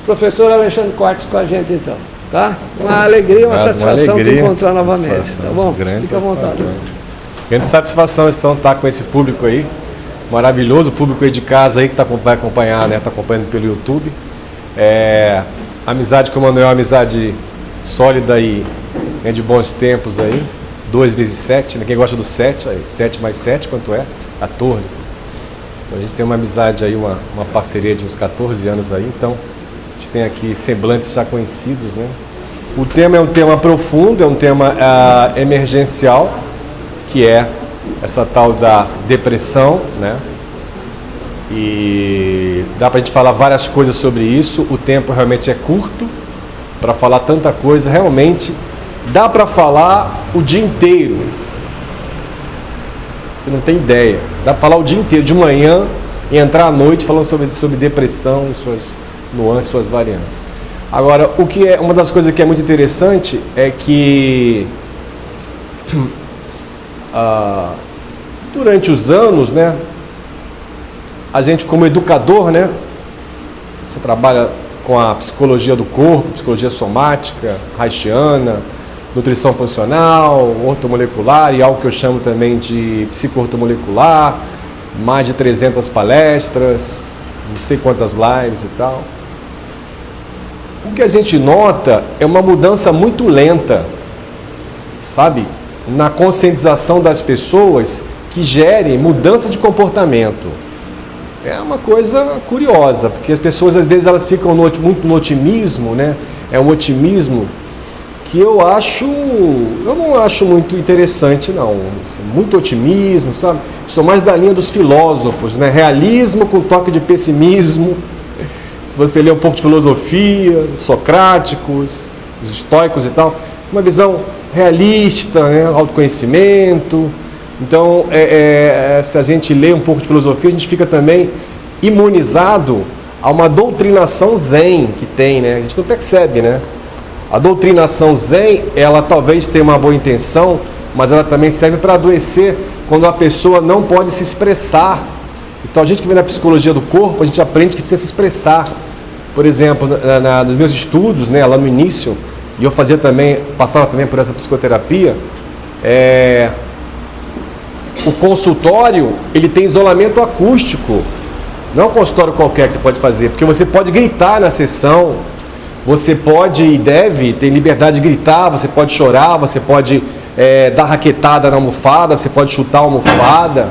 Professor Alexandre Cortes com a gente então, tá? Uma alegria, uma satisfação te encontrar novamente, tá bom? Fica à vontade. Grande satisfação então estar com esse público aí, maravilhoso, o público aí de casa aí que vai acompanhar, né? Está acompanhando pelo YouTube. Amizade com o Manuel, amizade sólida e de bons tempos aí. 2 vezes 7, né? Quem gosta do 7, aí, 7 mais 7, quanto é? 14. Então a gente tem uma amizade aí, uma parceria de uns 14 anos aí, então a gente tem aqui semblantes já conhecidos, né? O tema é um tema profundo, é um tema emergencial, que é essa tal da depressão, né? E dá pra gente falar várias coisas sobre isso, o tempo realmente é curto para falar tanta coisa, realmente dá para falar o dia inteiro. Você não tem ideia. Dá para falar o dia inteiro, de manhã e entrar à noite falando sobre depressão e suas nuances, suas variantes. Agora, o que é uma das coisas que é muito interessante é que durante os anos, né, a gente como educador, né, você trabalha com a psicologia do corpo, psicologia somática, reichiana, nutrição funcional, ortomolecular e algo que eu chamo também de psico-ortomolecular, mais de 300 palestras, não sei quantas lives e tal. O que a gente nota é uma mudança muito lenta, sabe? Na conscientização das pessoas que gere mudança de comportamento. É uma coisa curiosa, porque as pessoas às vezes elas ficam muito no otimismo, né? É um otimismo que eu não acho muito interessante, não. Muito otimismo, sabe? Sou mais da linha dos filósofos, né? Realismo com toque de pessimismo. Se você ler um pouco de filosofia, socráticos, os estoicos e tal, uma visão realista, né? Autoconhecimento. Então, se a gente lê um pouco de filosofia, a gente fica também imunizado a uma doutrinação zen que tem, né? A gente não percebe, né? A doutrinação zen, ela talvez tenha uma boa intenção, mas ela também serve para adoecer quando a pessoa não pode se expressar. Então, a gente que vem da psicologia do corpo, a gente aprende que precisa se expressar. Por exemplo, nos meus estudos, né, lá no início, e eu passava também por essa psicoterapia, o consultório, ele tem isolamento acústico. Não é um consultório qualquer que você pode fazer, porque você pode gritar na sessão, você pode e deve ter liberdade de gritar, você pode chorar, você pode dar raquetada na almofada, você pode chutar a almofada,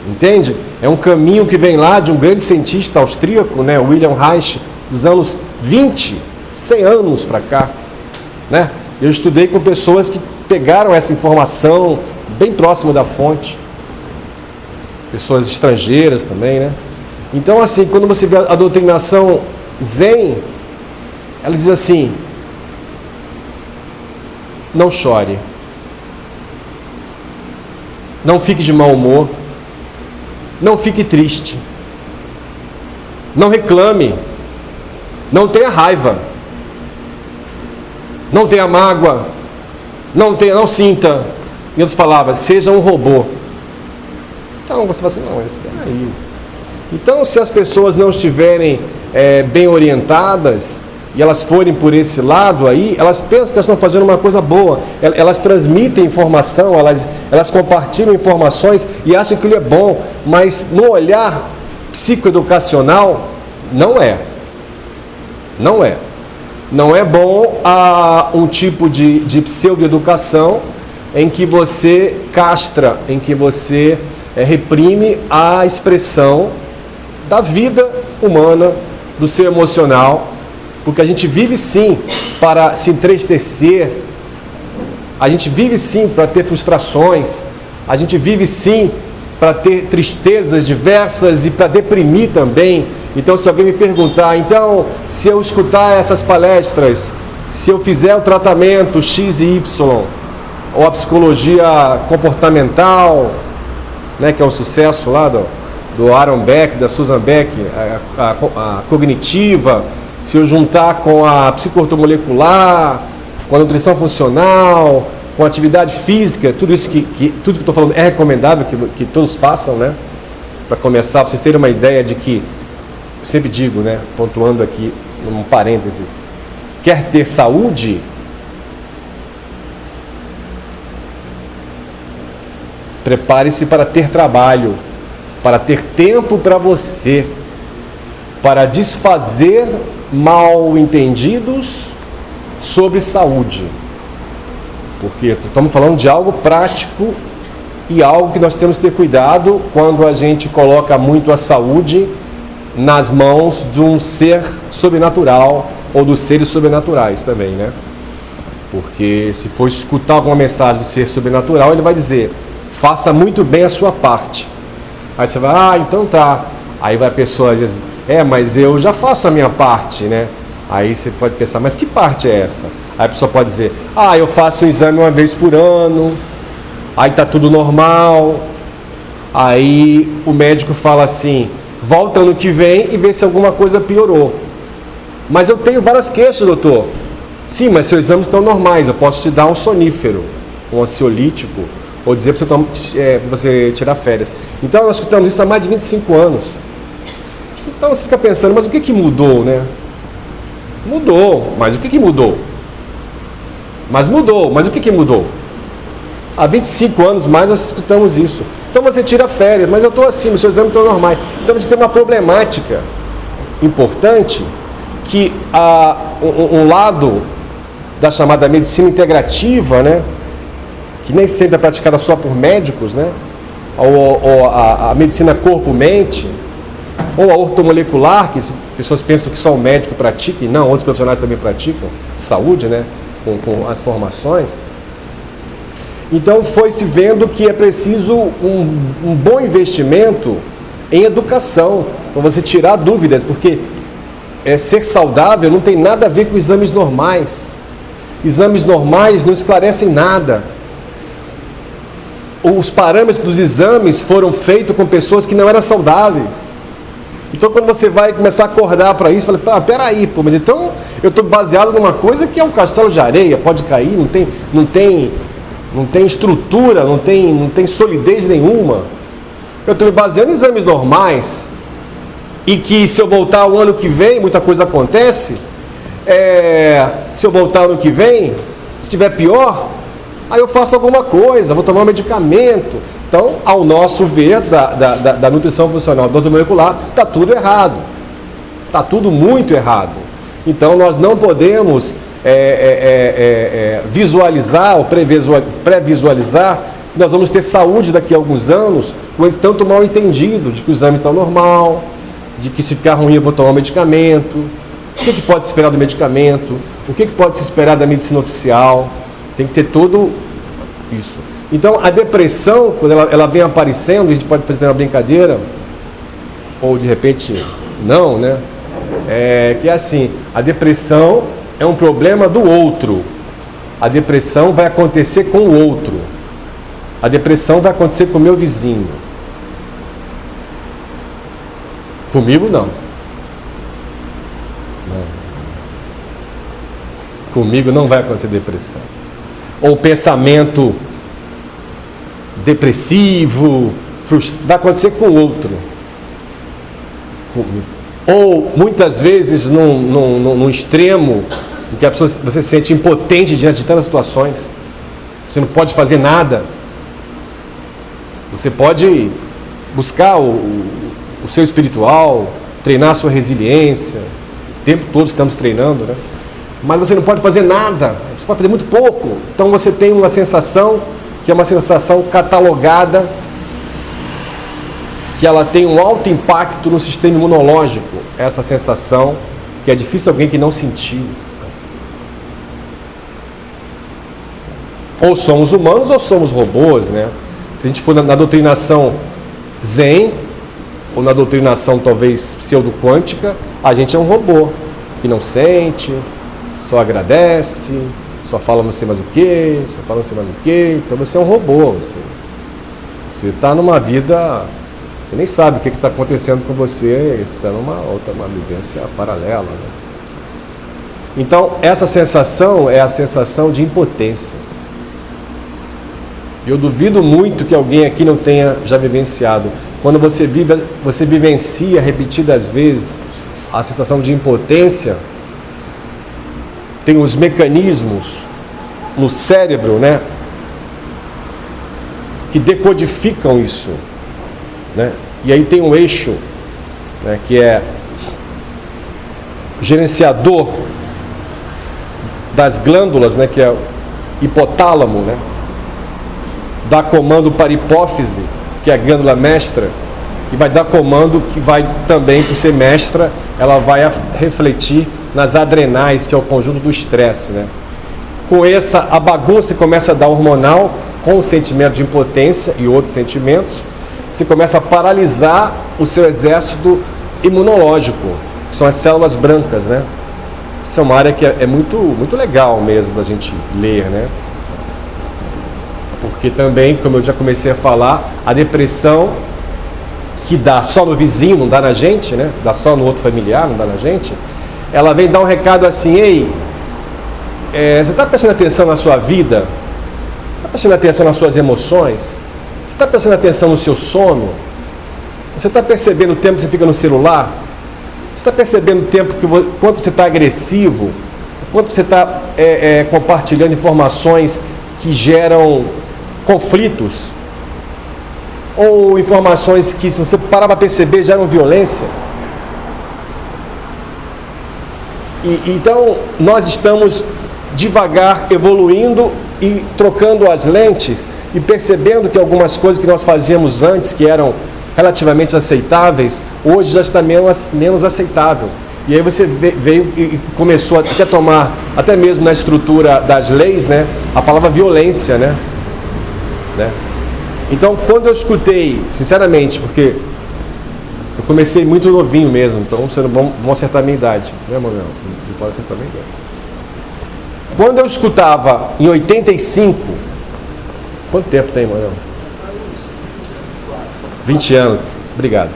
entende? É um caminho que vem lá de um grande cientista austríaco, né, William Reich, dos anos 20, 100 anos para cá, né? Eu estudei com pessoas que pegaram essa informação bem próximo da fonte, pessoas estrangeiras também, né? Então, assim, quando você vê a doutrinação zen, ela diz assim: não chore, não fique de mau humor, não fique triste, não reclame, não tenha raiva, não tenha mágoa, não sinta. Em outras palavras, seja um robô. Então você fala assim, não, espera aí. Então, se as pessoas não estiverem bem orientadas e elas forem por esse lado aí, elas pensam que elas estão fazendo uma coisa boa. Elas transmitem informação, elas compartilham informações e acham que ele é bom, mas no olhar psicoeducacional, não é. Não é. Não é bom um tipo de pseudoeducação em que você castra, em que você reprime a expressão da vida humana, do ser emocional, porque a gente vive sim para se entristecer, a gente vive sim para ter frustrações, a gente vive sim para ter tristezas diversas e para deprimir também. Então, se alguém me perguntar, então, se eu escutar essas palestras, se eu fizer o tratamento X e Y, ou a psicologia comportamental, né, que é um sucesso lá do Aaron Beck, da Susan Beck, a cognitiva, se eu juntar com a psico-ortomolecular, com a nutrição funcional, com a atividade física, tudo isso tudo que eu estou falando é recomendável que todos façam, né? Para começar, para vocês terem uma ideia de que, eu sempre digo, né, pontuando aqui num parêntese, quer ter saúde, prepare-se para ter trabalho, para ter tempo para você, para desfazer mal-entendidos sobre saúde. Porque estamos falando de algo prático e algo que nós temos que ter cuidado quando a gente coloca muito a saúde nas mãos de um ser sobrenatural ou dos seres sobrenaturais também, né? Porque se for escutar alguma mensagem do ser sobrenatural, ele vai dizer: faça muito bem a sua parte. Aí você vai, então tá. Aí vai a pessoa diz: mas eu já faço a minha parte, né? Aí você pode pensar: mas que parte é essa? Aí a pessoa pode dizer: eu faço um exame uma vez por ano, aí tá tudo normal. Aí o médico fala assim: volta ano que vem e vê se alguma coisa piorou. Mas eu tenho várias queixas, doutor. Sim, mas seus exames estão normais, eu posso te dar um sonífero, um ansiolítico, ou dizer para você tirar férias. Então nós escutamos isso há mais de 25 anos. Então você fica pensando: mas o que mudou, né? Mudou, mas o que mudou? Mas o que mudou? Há 25 anos mais nós escutamos isso. Então você tira férias, mas eu estou assim, os seus exames estão normais. Então a gente tem uma problemática importante, que um lado da chamada medicina integrativa, né, que nem sempre é praticada só por médicos, né, ou a medicina corpo-mente, ou a ortomolecular, que pessoas pensam que só o médico pratica, e não, outros profissionais também praticam, saúde, né, com as formações. Então foi se vendo que é preciso um bom investimento em educação, para você tirar dúvidas, porque ser saudável não tem nada a ver com exames normais. Exames normais não esclarecem nada. Os parâmetros dos exames foram feitos com pessoas que não eram saudáveis. Então quando você vai começar a acordar para isso, você fala: peraí, mas então eu estou baseado numa coisa que é um castelo de areia, pode cair, não tem estrutura, não tem solidez nenhuma. Eu estou me baseando em exames normais, e que se eu voltar o ano que vem, muita coisa acontece. Se eu voltar ano que vem, se estiver pior, aí eu faço alguma coisa, vou tomar um medicamento. Então, ao nosso ver, da nutrição funcional do ortomolecular, está tudo errado. Está tudo muito errado. Então, nós não podemos visualizar ou pré-visualizar que nós vamos ter saúde daqui a alguns anos com tanto mal entendido de que o exame está normal, de que se ficar ruim eu vou tomar um medicamento. O que pode se esperar do medicamento? O que pode se esperar da medicina oficial? Tem que ter tudo isso. Então, a depressão, quando ela vem aparecendo, a gente pode fazer uma brincadeira, ou de repente não, né? Que é assim: a depressão é um problema do outro. A depressão vai acontecer com o outro. A depressão vai acontecer com o meu vizinho. Comigo não. Comigo não vai acontecer depressão. Ou pensamento depressivo, vai acontecer com o outro. Comigo. Ou muitas vezes num extremo em que a pessoa, você se sente impotente diante de tantas situações. Você não pode fazer nada. Você pode buscar o seu espiritual, treinar a sua resiliência. O tempo todo estamos treinando, né? Mas você não pode fazer nada. Você pode fazer muito pouco. Então você tem uma sensação que é uma sensação catalogada, que ela tem um alto impacto no sistema imunológico. Essa sensação que é difícil alguém que não sentiu. Ou somos humanos ou somos robôs, né? Se a gente for na doutrinação Zen, ou na doutrinação talvez pseudo-quântica, a gente é um robô, que não sente, só agradece, só fala não sei mais o que, só fala não sei mais o que. Então você é um robô, você está numa vida, você nem sabe o que está acontecendo com você, você está numa outra, uma vivência paralela, né? Então essa sensação é a sensação de impotência. Eu duvido muito que alguém aqui não tenha já vivenciado. Quando você vivencia repetidas vezes a sensação de impotência, tem os mecanismos no cérebro, né, que decodificam isso, né? E aí tem um eixo, né, que é gerenciador das glândulas, né, que é o hipotálamo, né? Dá comando para a hipófise, que é a glândula mestra, e vai dar comando que vai também, por ser mestra, ela vai refletir nas adrenais, que é o conjunto do estresse, né? Com essa, a bagunça começa a dar hormonal, com o sentimento de impotência e outros sentimentos, você começa a paralisar o seu exército imunológico, que são as células brancas, né? Isso é uma área que é muito, muito legal mesmo da gente ler, né? Porque também, como eu já comecei a falar, a depressão que dá só no vizinho, não dá na gente, né? Dá só no outro familiar, não dá na gente. Ela vem dar um recado assim: ei, você está prestando atenção na sua vida? Você está prestando atenção nas suas emoções? Você está prestando atenção no seu sono? Você está percebendo o tempo que você fica no celular? Você está percebendo o tempo quanto você está agressivo? Quanto você está compartilhando informações que geram conflitos? Ou informações que, se você parar para perceber, geram violência? Então, nós estamos devagar evoluindo e trocando as lentes e percebendo que algumas coisas que nós fazíamos antes, que eram relativamente aceitáveis, hoje já está menos aceitável. E aí você veio e começou até a tomar, até mesmo na estrutura das leis, né, a palavra violência, né? Então, quando eu escutei, sinceramente, porque eu comecei muito novinho mesmo, então vocês não vão acertar a minha idade, né, Manuel? Não pode acertar a minha idade. Quando eu escutava em 85, quanto tempo tem, Manuel? 20 anos, obrigado.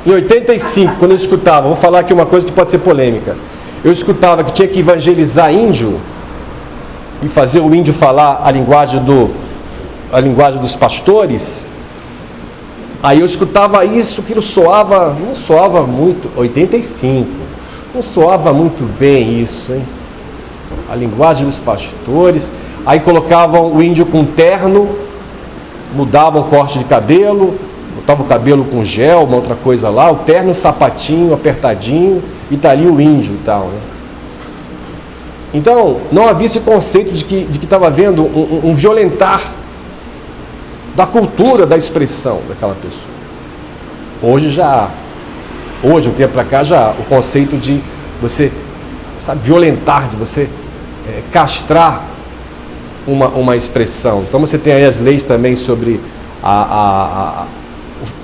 Em 85, quando eu escutava, vou falar aqui uma coisa que pode ser polêmica, eu escutava que tinha que evangelizar índio e fazer o índio falar a linguagem dos pastores. Aí eu escutava isso, que não soava muito, 85, não soava muito bem isso, hein? A linguagem dos pastores. Aí colocavam o índio com terno, mudavam o corte de cabelo, botavam o cabelo com gel, uma outra coisa lá, o terno, sapatinho, apertadinho, e tá ali o índio e tal, né? Então, não havia esse conceito de que estava havendo um violentar da cultura, da expressão daquela pessoa. Hoje, um tempo para cá, já o conceito de você, sabe, violentar, de você castrar uma expressão. Então você tem aí as leis também sobre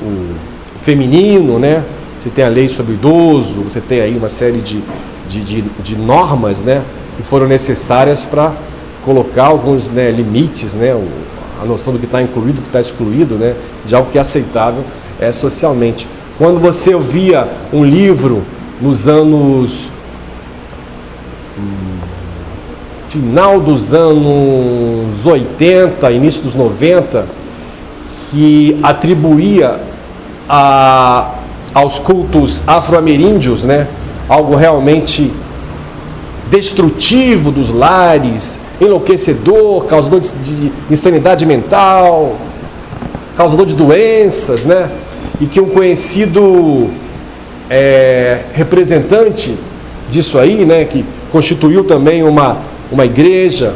o feminino, né? Você tem a lei sobre o idoso, você tem aí uma série de normas, né, que foram necessárias para colocar alguns, né, limites, né, a noção do que está incluído, do que está excluído, né, de algo que é aceitável socialmente. Quando você ouvia um livro nos anos final dos anos 80, início dos 90, que atribuía aos cultos afro-ameríndios, né, algo realmente destrutivo dos lares, enlouquecedor, causador de insanidade mental, causador de doenças, né, e que um conhecido representante disso aí, né, que constituiu também uma igreja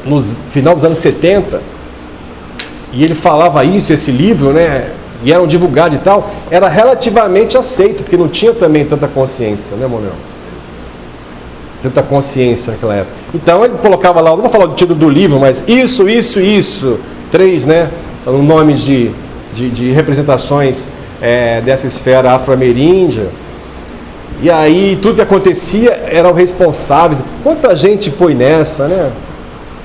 no final dos anos 70, e ele falava isso, esse livro, né, e eram divulgados e tal, era relativamente aceito, porque não tinha também tanta consciência, né, Manuel? Tanta consciência naquela época. Então ele colocava lá, não vou falar do título do livro, mas isso, 3, né, nomes de representações dessa esfera afro-ameríndia. E aí tudo que acontecia eram responsáveis. Quanta gente foi nessa, né?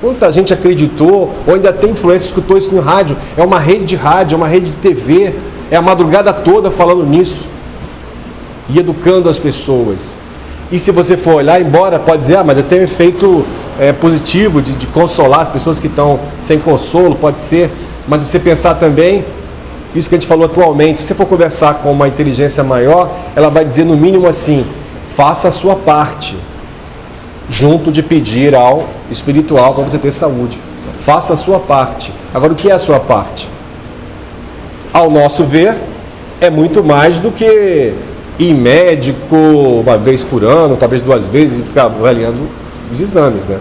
Quanta gente acreditou, ou ainda tem influência, escutou isso no rádio. É uma rede de rádio, é uma rede de TV, é a madrugada toda falando nisso e educando as pessoas. E se você for olhar, embora pode dizer, mas tem um efeito positivo de consolar as pessoas que estão sem consolo, pode ser, mas você pensar também, isso que a gente falou atualmente, se você for conversar com uma inteligência maior, ela vai dizer no mínimo assim: faça a sua parte, junto de pedir ao espiritual para você ter saúde. Faça a sua parte. Agora, o que é a sua parte? Ao nosso ver, é muito mais do que ir médico uma vez por ano, talvez 2 vezes, e ficar avaliando os exames, né?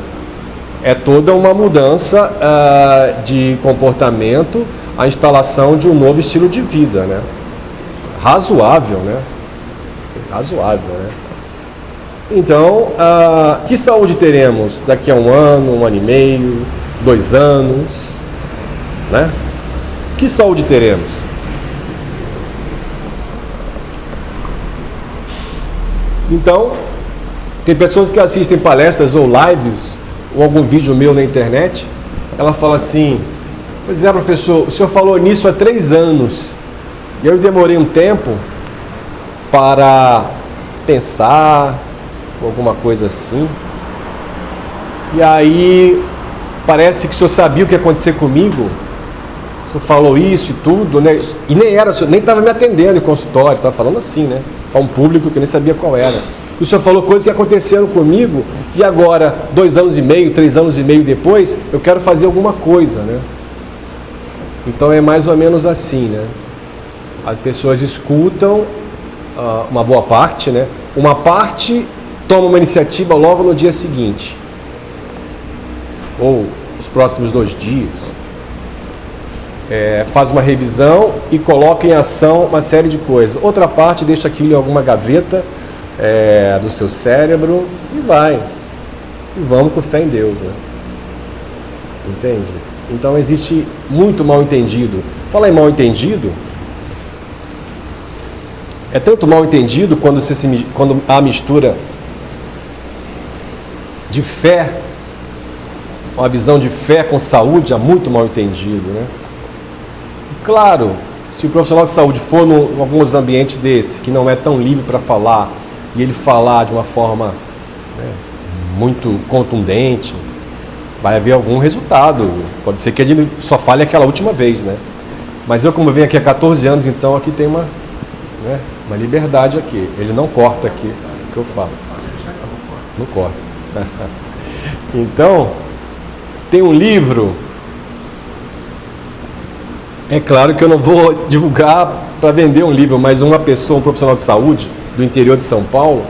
É toda uma mudança de comportamento, a instalação de um novo estilo de vida, né? Razoável, né? Razoável, né? Então, que saúde teremos daqui a 1 ano, 1 ano e meio, 2 anos, né? Que saúde teremos? Então, tem pessoas que assistem palestras ou lives ou algum vídeo meu na internet, ela fala assim: pois é, professor, o senhor falou nisso há 3 anos e eu demorei um tempo para pensar, alguma coisa assim, e aí parece que o senhor sabia o que ia acontecer comigo, o senhor falou isso e tudo, né? E nem estava me atendendo em consultório, estava falando assim, né? Para um público que eu nem sabia qual era. E o senhor falou coisas que aconteceram comigo e agora, 2 anos e meio, 3 anos e meio depois, eu quero fazer alguma coisa, né? Então é mais ou menos assim, né? As pessoas escutam uma boa parte, né? Uma parte toma uma iniciativa logo no dia seguinte, ou os próximos 2 dias, faz uma revisão e coloca em ação uma série de coisas. Outra parte deixa aquilo em alguma gaveta do seu cérebro e vai. E vamos com fé em Deus, né? Entende? Então existe muito mal entendido. Falar em mal entendido, é tanto mal entendido quando há mistura de fé, uma visão de fé com saúde, há muito mal entendido, né? Claro, se o profissional de saúde for em alguns ambientes desse, que não é tão livre para falar, e ele falar de uma forma, né, muito contundente, vai haver algum resultado. Pode ser que ele só fale aquela última vez, né? Mas eu, como venho aqui há 14 anos, então aqui tem uma liberdade aqui. Ele não corta aqui o que eu falo. Não corta. Então, tem um livro. É claro que eu não vou divulgar para vender um livro, mas uma pessoa, um profissional de saúde do interior de São Paulo,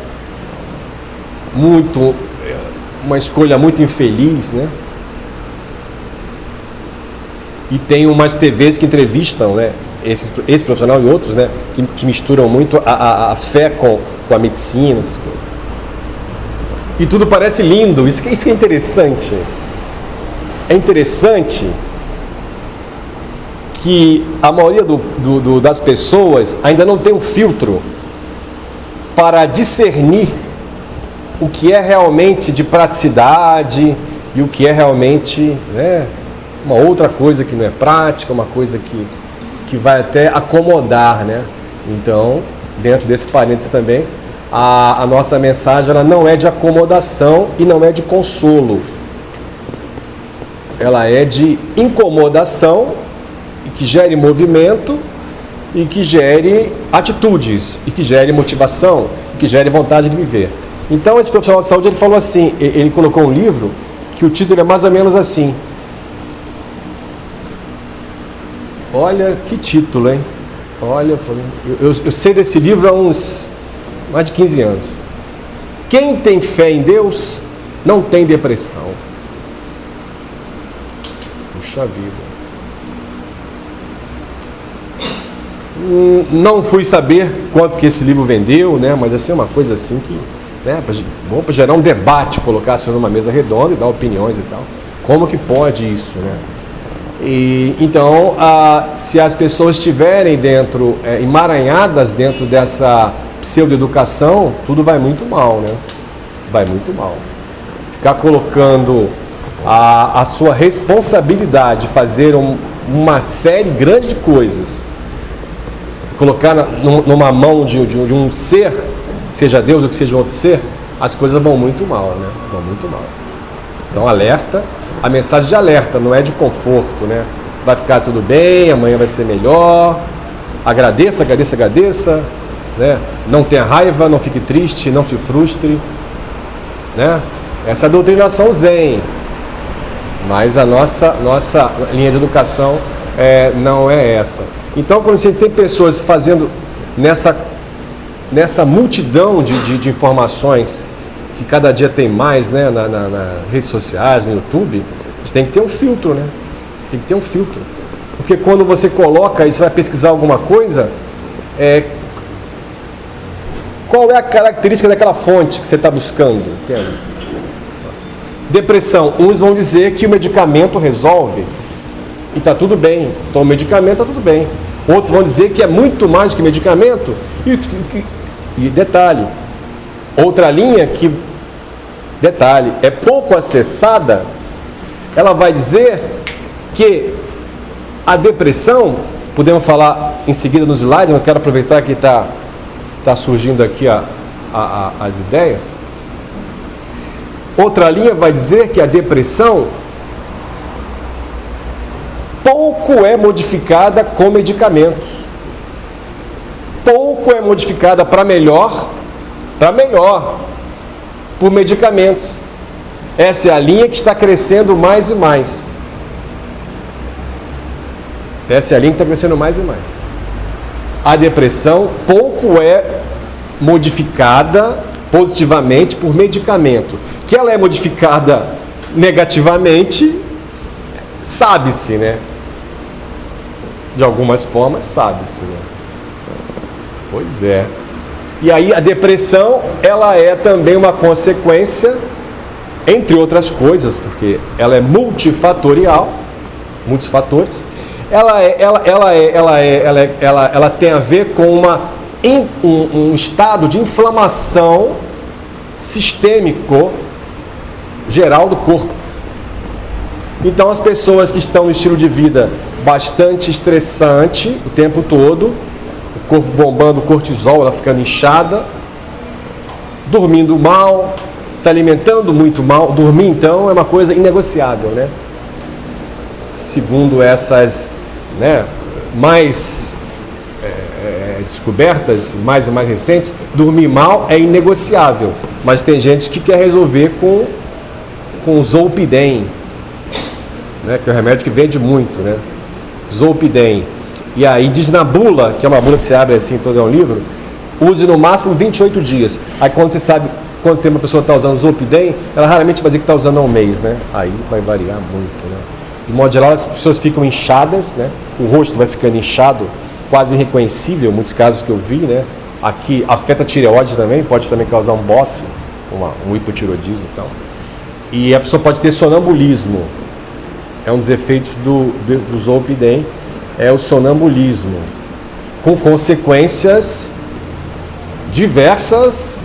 uma escolha muito infeliz, né? E tem umas TVs que entrevistam, né, esse profissional e outros, né, que misturam muito a fé com a medicina. E tudo parece lindo. Isso que é interessante. É interessante que a maioria das pessoas ainda não tem um filtro para discernir o que é realmente de praticidade e o que é realmente, né, uma outra coisa que não é prática, uma coisa que vai até acomodar, né? Então, dentro desse parênteses também, a nossa mensagem ela não é de acomodação e não é de consolo. Ela é de incomodação, e que gere movimento, e que gere atitudes, e que gere motivação, e que gere vontade de viver. Então, esse profissional de saúde, ele falou assim, ele colocou um livro, que o título é mais ou menos assim. Olha que título, hein? Olha, eu sei desse livro há uns mais de 15 anos. Quem tem fé em Deus não tem depressão. Puxa vida. Não fui saber quanto que esse livro vendeu, né? Mas assim, é uma coisa assim que, né, bom para gerar um debate, colocar assim numa mesa redonda e dar opiniões e tal. Como que pode isso, né? E então, se as pessoas estiverem dentro, emaranhadas dentro dessa pseudo-educação, tudo vai muito mal, né? Vai muito mal. Ficar colocando a sua responsabilidade de fazer uma série grande de coisas, colocar numa mão de um ser, seja Deus ou que seja outro ser, as coisas vão muito mal, né? Vão muito mal. Então, alerta. A mensagem de alerta, não é de conforto, né? Vai ficar tudo bem, amanhã vai ser melhor. agradeça, agradeça, agradeça, né? Não tenha raiva, não fique triste, não se frustre, né? Essa é a doutrinação Zen. Mas a nossa linha de educação não é essa. Então, quando você tem pessoas fazendo nessa multidão de informações, que cada dia tem mais, né, nas redes sociais, no YouTube, a gente tem que ter um filtro, né? Tem que ter um filtro. Porque quando você coloca e você vai pesquisar alguma coisa, qual é a característica daquela fonte que você está buscando? Entende? Depressão. Uns vão dizer que o medicamento resolve e está tudo bem. Toma medicamento, está tudo bem. Outros vão dizer que é muito mais do que medicamento. E detalhe, outra linha que, detalhe, é pouco acessada, ela vai dizer que a depressão, podemos falar em seguida nos slides, mas eu quero aproveitar que está surgindo aqui as ideias. Outra linha vai dizer que a depressão pouco é modificada com medicamentos. Pouco é modificada para melhor, por medicamentos. Essa é a linha que está crescendo mais e mais. Essa é a linha que está crescendo mais e mais. A depressão pouco é modificada positivamente por medicamento. Que ela é modificada negativamente, sabe-se, né? De algumas formas, sabe-se, né? Pois é. E aí a depressão, ela é também uma consequência, entre outras coisas, porque ela é multifatorial, muitos fatores. Ela tem a ver com um estado de inflamação sistêmico geral do corpo. Então, as pessoas que estão no estilo de vida bastante estressante o tempo todo, o corpo bombando cortisol, ela ficando inchada, dormindo mal, se alimentando muito mal. Dormir, então, é uma coisa inegociável, né? Segundo essas, né, mais descobertas, mais e mais recentes, dormir mal é inegociável. Mas tem gente que quer resolver com Zolpidem, né, que é um remédio que vende muito, né? Zolpidem. E aí diz na bula, que é uma bula que você abre assim, todo é um livro, use no máximo 28 dias. Aí quando você sabe quanto tempo a pessoa está usando Zolpidem, ela raramente vai dizer que está usando há um mês, né? Aí vai variar muito, né? De modo geral, as pessoas ficam inchadas, né? O rosto vai ficando inchado, quase irreconhecível, muitos casos que eu vi, né? Aqui afeta a tireoide também, pode também causar um bócio, um hipotiroidismo e tal. E a pessoa pode ter sonambulismo. É um dos efeitos do Zolpidem, é o sonambulismo, com consequências diversas,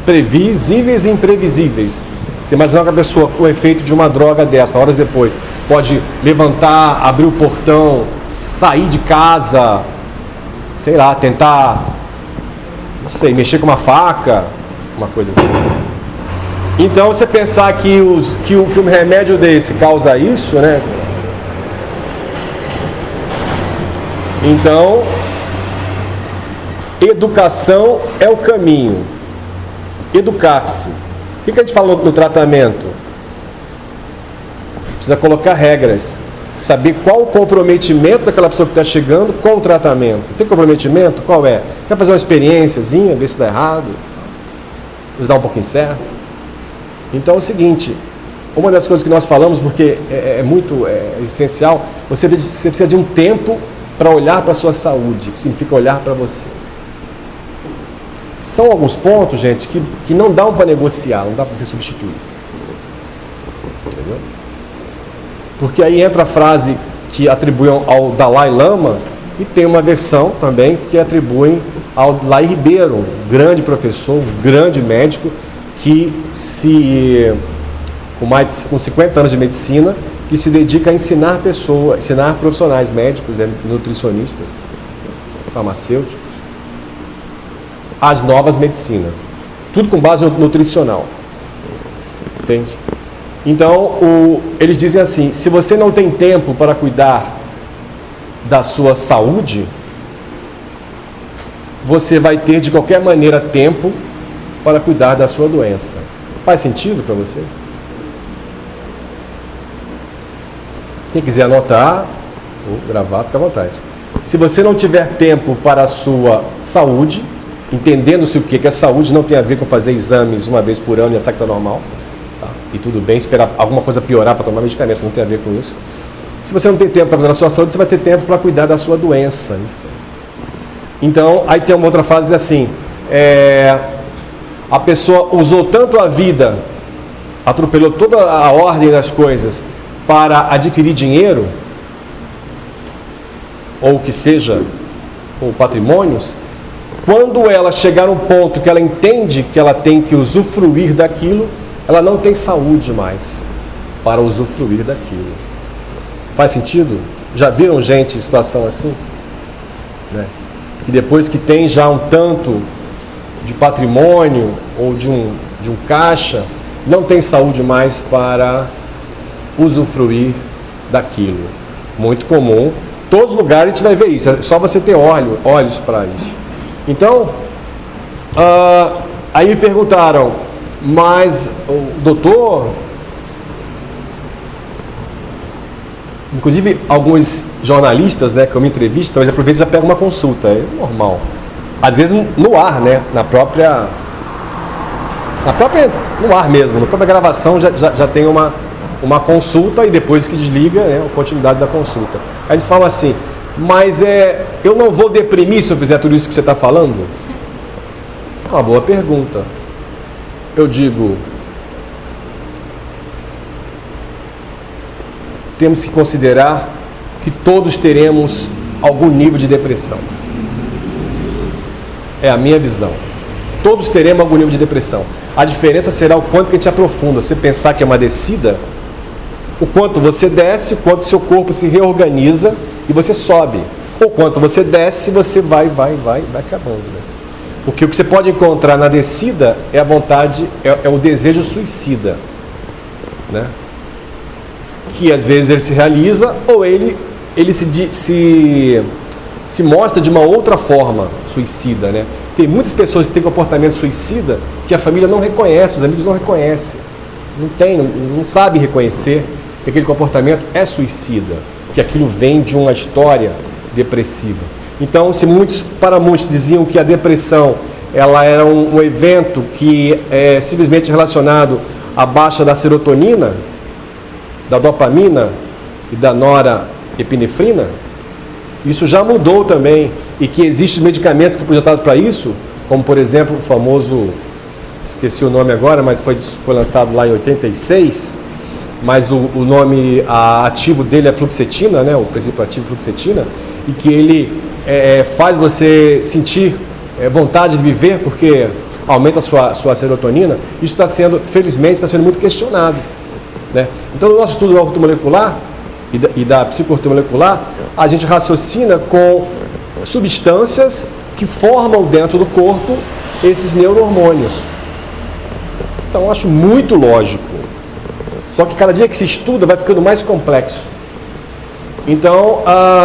previsíveis e imprevisíveis. Você imagina que a pessoa, com o efeito de uma droga dessa, horas depois, pode levantar, abrir o portão, sair de casa, sei lá, tentar, não sei, mexer com uma faca, uma coisa assim. Então, você pensar que um remédio desse causa isso, né? Então, educação é o caminho. Educar-se. O que a gente fala no tratamento? Precisa colocar regras. Saber qual o comprometimento daquela pessoa que está chegando com o tratamento. Tem comprometimento? Qual é? Quer fazer uma experiênciazinha, ver se dá errado? Se dá um pouquinho certo? Então é o seguinte, uma das coisas que nós falamos, porque é muito essencial, você precisa de um tempo para olhar para a sua saúde, que significa olhar para você. São alguns pontos, gente, que não dá para negociar, não dá para você substituir. Entendeu? Porque aí entra a frase que atribuem ao Dalai Lama e tem uma versão também que atribuem ao Lai Ribeiro, um grande professor, um grande médico, que com 50 anos de medicina, que se dedica a ensinar pessoas, ensinar profissionais médicos, nutricionistas, farmacêuticos, as novas medicinas. Tudo com base nutricional. Entende? Então, eles dizem assim, se você não tem tempo para cuidar da sua saúde, você vai ter de qualquer maneira tempo para cuidar da sua doença. Faz sentido para vocês? Quem quiser anotar ou gravar, fica à vontade. Se você não tiver tempo para a sua saúde, entendendo-se o que é saúde, não tem a ver com fazer exames uma vez por ano e achar que está normal, tá? E tudo bem, esperar alguma coisa piorar para tomar medicamento, não tem a ver com isso. Se você não tem tempo para cuidar da sua saúde, você vai ter tempo para cuidar da sua doença. Isso. Então, aí tem uma outra frase assim, a pessoa usou tanto a vida, atropelou toda a ordem das coisas para adquirir dinheiro, ou que seja, ou patrimônios, quando ela chegar num ponto que ela entende que ela tem que usufruir daquilo, ela não tem saúde mais para usufruir daquilo. Faz sentido? Já viram gente em situação assim? Né? Que depois que tem já um tanto de patrimônio ou de um caixa, não tem saúde mais para usufruir daquilo. Muito comum. Todos os lugares a gente vai ver isso. É só você ter olhos para isso. Então, aí me perguntaram, mas o doutor... Inclusive, alguns jornalistas, né, que eu me entrevisto, eles aproveitam e já pegam uma consulta. É normal. Às vezes no ar, né? No ar mesmo, na própria gravação já tem uma consulta e depois que desliga, a continuidade da consulta. Aí eles falam assim, mas eu não vou deprimir se eu fizer tudo isso que você está falando? É uma boa pergunta. Eu digo, temos que considerar que todos teremos algum nível de depressão. É a minha visão. Todos teremos algum nível de depressão. A diferença será o quanto que a gente aprofunda. Você pensar que é uma descida, o quanto você desce, o quanto seu corpo se reorganiza e você sobe. O quanto você desce, você vai acabando. Né? Porque o que você pode encontrar na descida é a vontade, é o desejo suicida. Né? Que às vezes ele se realiza ou ele se mostra de uma outra forma suicida, né? Tem muitas pessoas que têm comportamento suicida que a família não reconhece, os amigos não reconhecem, não sabe reconhecer que aquele comportamento é suicida, que aquilo vem de uma história depressiva. Então, para muitos diziam que a depressão ela era um evento que é simplesmente relacionado à baixa da serotonina, da dopamina e da norepinefrina, isso já mudou também, e que existem medicamentos que foram projetados para isso, como por exemplo o famoso, esqueci o nome agora, mas foi lançado lá em 86, mas o nome ativo dele é fluoxetina, né, o princípio ativo fluoxetina, e que ele faz você sentir vontade de viver, porque aumenta a sua serotonina. Isso está sendo, felizmente, está sendo muito questionado. Né? Então, no nosso estudo ortomolecular e da psicoortomolecular, a gente raciocina com substâncias que formam dentro do corpo esses neurohormônios. Então, eu acho muito lógico. Só que cada dia que se estuda vai ficando mais complexo. Então,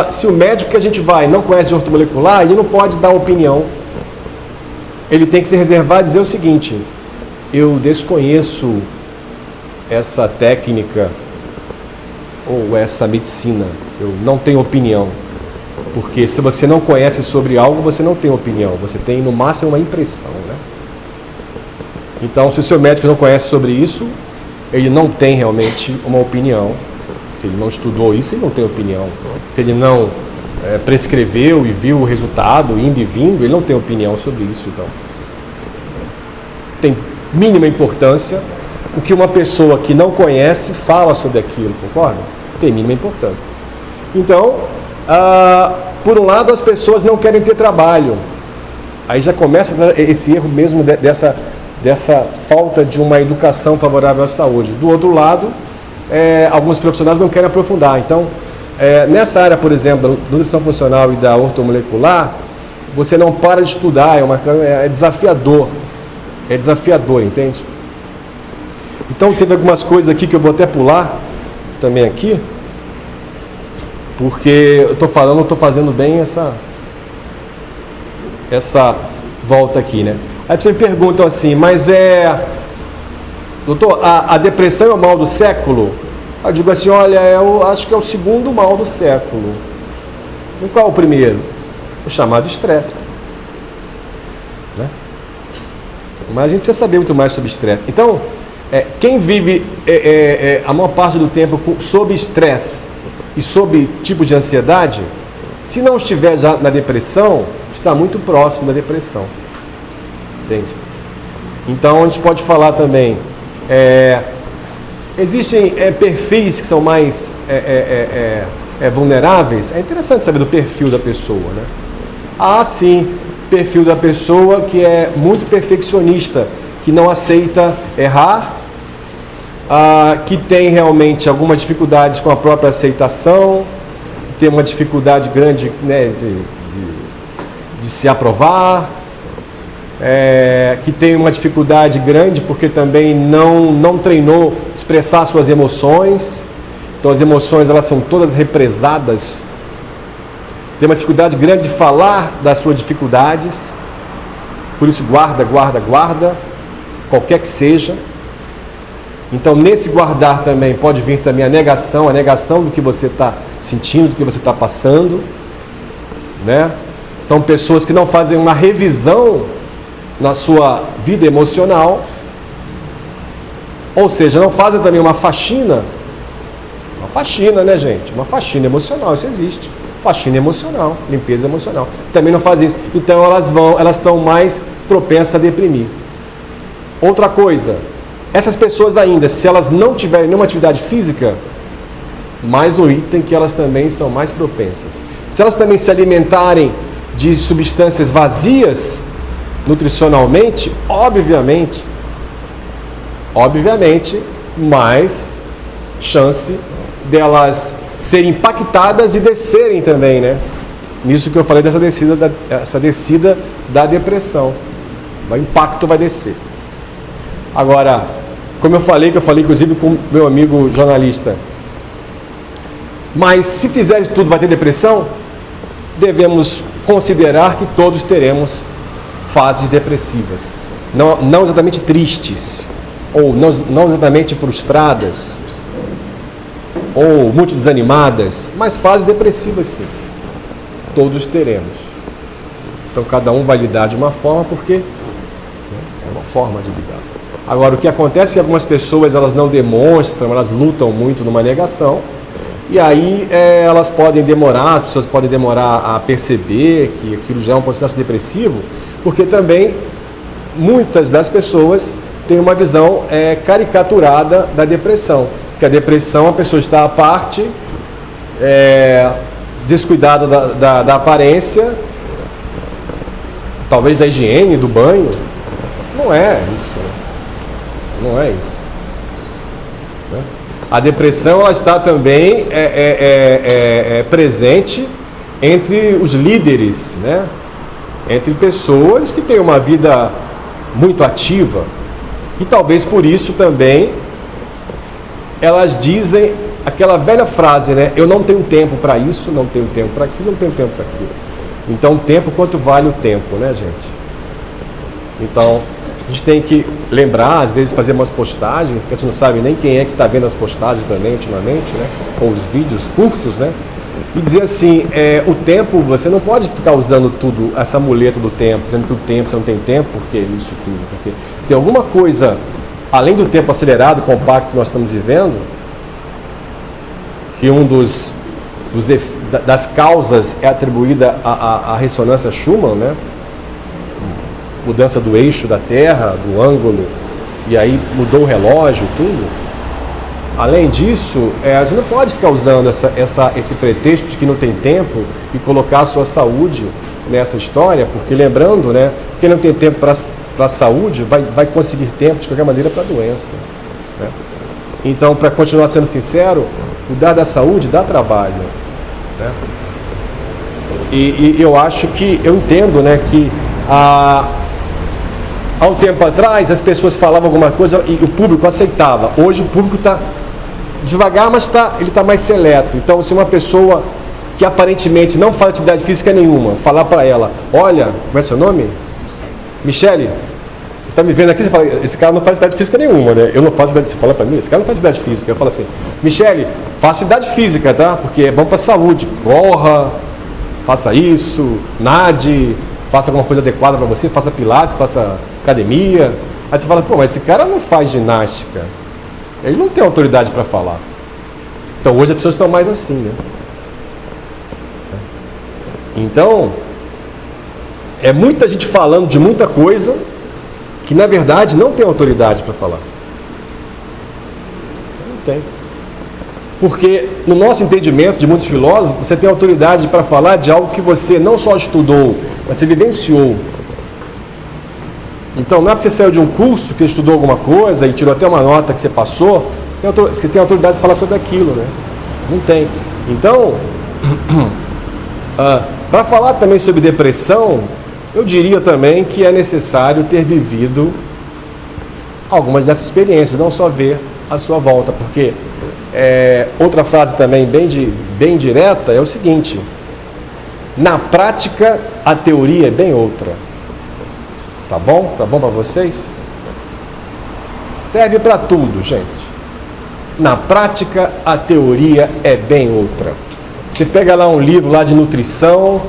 se o médico que a gente vai não conhece de ortomolecular, ele não pode dar opinião. Ele tem que se reservar e dizer o seguinte: eu desconheço essa técnica ou essa medicina, eu não tenho opinião. Porque se você não conhece sobre algo, você não tem opinião, você tem no máximo uma impressão, né? Então, se o seu médico não conhece sobre isso, ele não tem realmente uma opinião. Se ele não estudou isso, ele não tem opinião. Se ele não prescreveu e viu o resultado, indo e vindo, ele não tem opinião sobre isso. Então, tem mínima importância o que uma pessoa que não conhece fala sobre aquilo, concorda? Tem mínima importância. Então, por um lado, as pessoas não querem ter trabalho. Aí já começa esse erro mesmo dessa falta de uma educação favorável à saúde. Do outro lado, alguns profissionais não querem aprofundar. Então, nessa área, por exemplo, da nutrição funcional e da ortomolecular, você não para de estudar, é desafiador. É desafiador, entende? Então, teve algumas coisas aqui que eu vou até pular também aqui, porque eu estou falando, eu estou fazendo bem essa volta aqui, né? Aí você me pergunta assim, mas doutor, a depressão é o mal do século? Eu digo assim, olha, eu acho que é o segundo mal do século. E qual é o primeiro? O chamado estresse. Né? Mas a gente precisa saber muito mais sobre estresse. Então, quem vive a maior parte do tempo sob estresse e sob tipo de ansiedade, se não estiver já na depressão, está muito próximo da depressão. Entende? Então, a gente pode falar também, existem perfis que são mais vulneráveis. É interessante saber do perfil da pessoa, né? Há, sim, perfil da pessoa que é muito perfeccionista, que não aceita errar, que tem realmente algumas dificuldades com a própria aceitação, que tem uma dificuldade grande, né, de se aprovar, que tem uma dificuldade grande porque também não treinou expressar suas emoções. Então as emoções, elas são todas represadas. Tem uma dificuldade grande de falar das suas dificuldades. Por isso guarda, qualquer que seja. Então nesse guardar também pode vir também a negação do que você está sentindo, do que você está passando, né? São pessoas que não fazem uma revisão na sua vida emocional, ou seja, não fazem também uma faxina, né, gente? Uma faxina emocional, isso existe. Faxina emocional, limpeza emocional. Também não fazem isso. Então elas são mais propensas a deprimir. Outra coisa, essas pessoas ainda, se elas não tiverem nenhuma atividade física, mais um item que elas também são mais propensas. Se elas também se alimentarem de substâncias vazias, nutricionalmente, obviamente, mais chance delas serem impactadas e descerem também, né? Nisso que eu falei dessa descida da depressão. O impacto vai descer. Agora, como eu falei inclusive com meu amigo jornalista, mas se fizer de tudo vai ter depressão? Devemos considerar que todos teremos fases depressivas. Não exatamente tristes, ou não exatamente frustradas, ou muito desanimadas, mas fases depressivas sim. Todos teremos. Então cada um vai lidar de uma forma, porque é uma forma de lidar. Agora, o que acontece é que algumas pessoas elas não demonstram, elas lutam muito numa negação, e aí as pessoas podem demorar a perceber que aquilo já é um processo depressivo, porque também muitas das pessoas têm uma visão caricaturada da depressão. Que a depressão, a pessoa está à parte, descuidada da aparência, talvez da higiene, do banho. Não é isso. Não é isso. Né? A depressão ela está também presente entre os líderes, né? Entre pessoas que têm uma vida muito ativa, e talvez por isso também elas dizem aquela velha frase, né? Eu não tenho tempo para isso, não tenho tempo para aquilo, não tenho tempo para aquilo. Então, tempo, quanto vale o tempo, né, gente? Então, a gente tem que lembrar, às vezes, fazer umas postagens, que a gente não sabe nem quem é que está vendo as postagens também ultimamente, né? Ou os vídeos curtos, né? E dizer assim, o tempo, você não pode ficar usando tudo, essa muleta do tempo, dizendo que o tempo, você não tem tempo, porque isso tudo, porque tem alguma coisa, além do tempo acelerado, compacto que nós estamos vivendo, que das causas é atribuída à ressonância Schumann, né? Mudança do eixo da Terra, do ângulo, e aí mudou o relógio, tudo. Além disso, a gente não pode ficar usando esse pretexto de que não tem tempo e colocar a sua saúde nessa história, porque lembrando, né, quem não tem tempo para a saúde vai conseguir tempo de qualquer maneira para a doença. Né? Então, para continuar sendo sincero, cuidar da saúde dá trabalho. Né? E eu acho que, eu entendo, né, que há um tempo atrás as pessoas falavam alguma coisa e o público aceitava. Hoje o público está devagar, mas ele está mais seleto. Então, se uma pessoa que aparentemente não faz atividade física nenhuma, falar para ela, olha, como é seu nome? Michele, você está me vendo aqui, você fala, esse cara não faz atividade física nenhuma, né? Eu não faço atividade, você fala para mim, esse cara não faz atividade física. Eu falo assim, Michele, faça atividade física, tá? Porque é bom para a saúde, corra, faça isso, nade, faça alguma coisa adequada para você, faça pilates, faça academia. Aí você fala, pô, mas esse cara não faz ginástica, ele não tem autoridade para falar. Então hoje as pessoas estão mais assim, né? Então, é muita gente falando de muita coisa que na verdade não tem autoridade para falar. Não tem. Porque no nosso entendimento de muitos filósofos, você tem autoridade para falar de algo que você não só estudou, mas você vivenciou. Então, não é porque você saiu de um curso, que você estudou alguma coisa e tirou até uma nota que você passou, você tem autoridade de falar sobre aquilo, né? Não tem. Então, para falar também sobre depressão, eu diria também que é necessário ter vivido algumas dessas experiências, não só ver a sua volta, porque outra frase também bem direta é o seguinte: na prática a teoria é bem outra. Tá bom? Tá bom para vocês? Serve para tudo, gente. Na prática a teoria é bem outra. Você pega lá um livro lá de nutrição,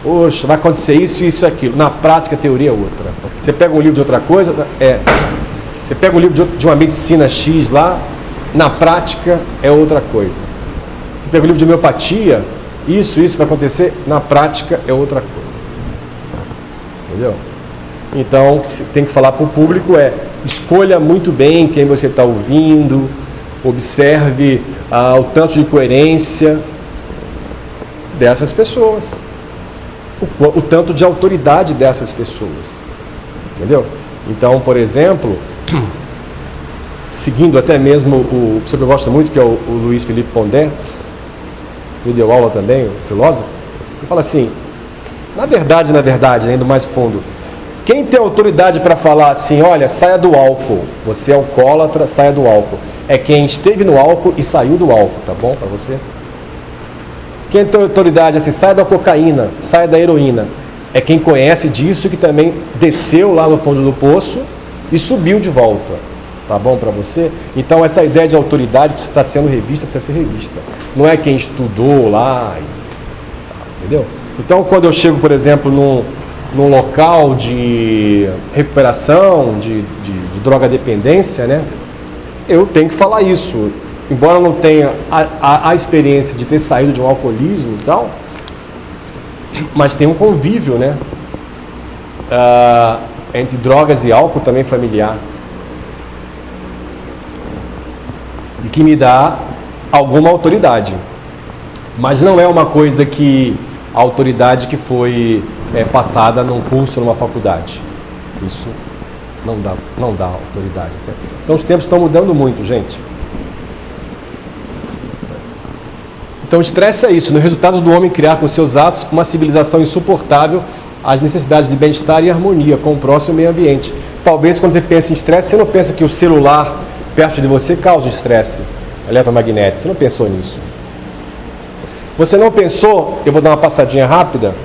poxa, vai acontecer isso, isso e aquilo. Na prática a teoria é outra. Você pega um livro de outra coisa, você pega um livro de uma medicina X lá, na prática é outra coisa. Você pega um livro de homeopatia, isso vai acontecer, na prática é outra coisa. Entendeu? Então, o que tem que falar para o público escolha muito bem quem você está ouvindo, observe o tanto de coerência dessas pessoas, o tanto de autoridade dessas pessoas. Entendeu? Então, por exemplo, seguindo até mesmo o pessoal que eu gosto muito, que é o Luiz Felipe Pondé, me deu aula também, o filósofo, ele fala assim, na verdade, indo mais fundo, quem tem autoridade para falar assim, olha, saia do álcool, você é alcoólatra, saia do álcool, é quem esteve no álcool e saiu do álcool, tá bom para você? Quem tem autoridade assim, saia da cocaína, saia da heroína, é quem conhece disso, que também desceu lá no fundo do poço e subiu de volta, tá bom para você? Então essa ideia de autoridade precisa estar sendo revista, precisa ser revista, não é quem estudou lá, entendeu? Então quando eu chego, por exemplo, num local de recuperação, de droga-dependência, né? Eu tenho que falar isso. Embora eu não tenha a experiência de ter saído de um alcoolismo e tal, mas tem um convívio, né? Entre drogas e álcool também familiar. E que me dá alguma autoridade. Mas não é uma coisa que a autoridade que foi passada num curso, numa faculdade. Isso não dá autoridade. Então os tempos estão mudando muito, gente. Então o estresse é isso, no resultado do homem criar com seus atos uma civilização insuportável às necessidades de bem-estar e harmonia com o próximo meio ambiente. Talvez quando você pensa em estresse, você não pensa que o celular perto de você causa estresse eletromagnético. Você não pensou nisso. Você não pensou, eu vou dar uma passadinha rápida,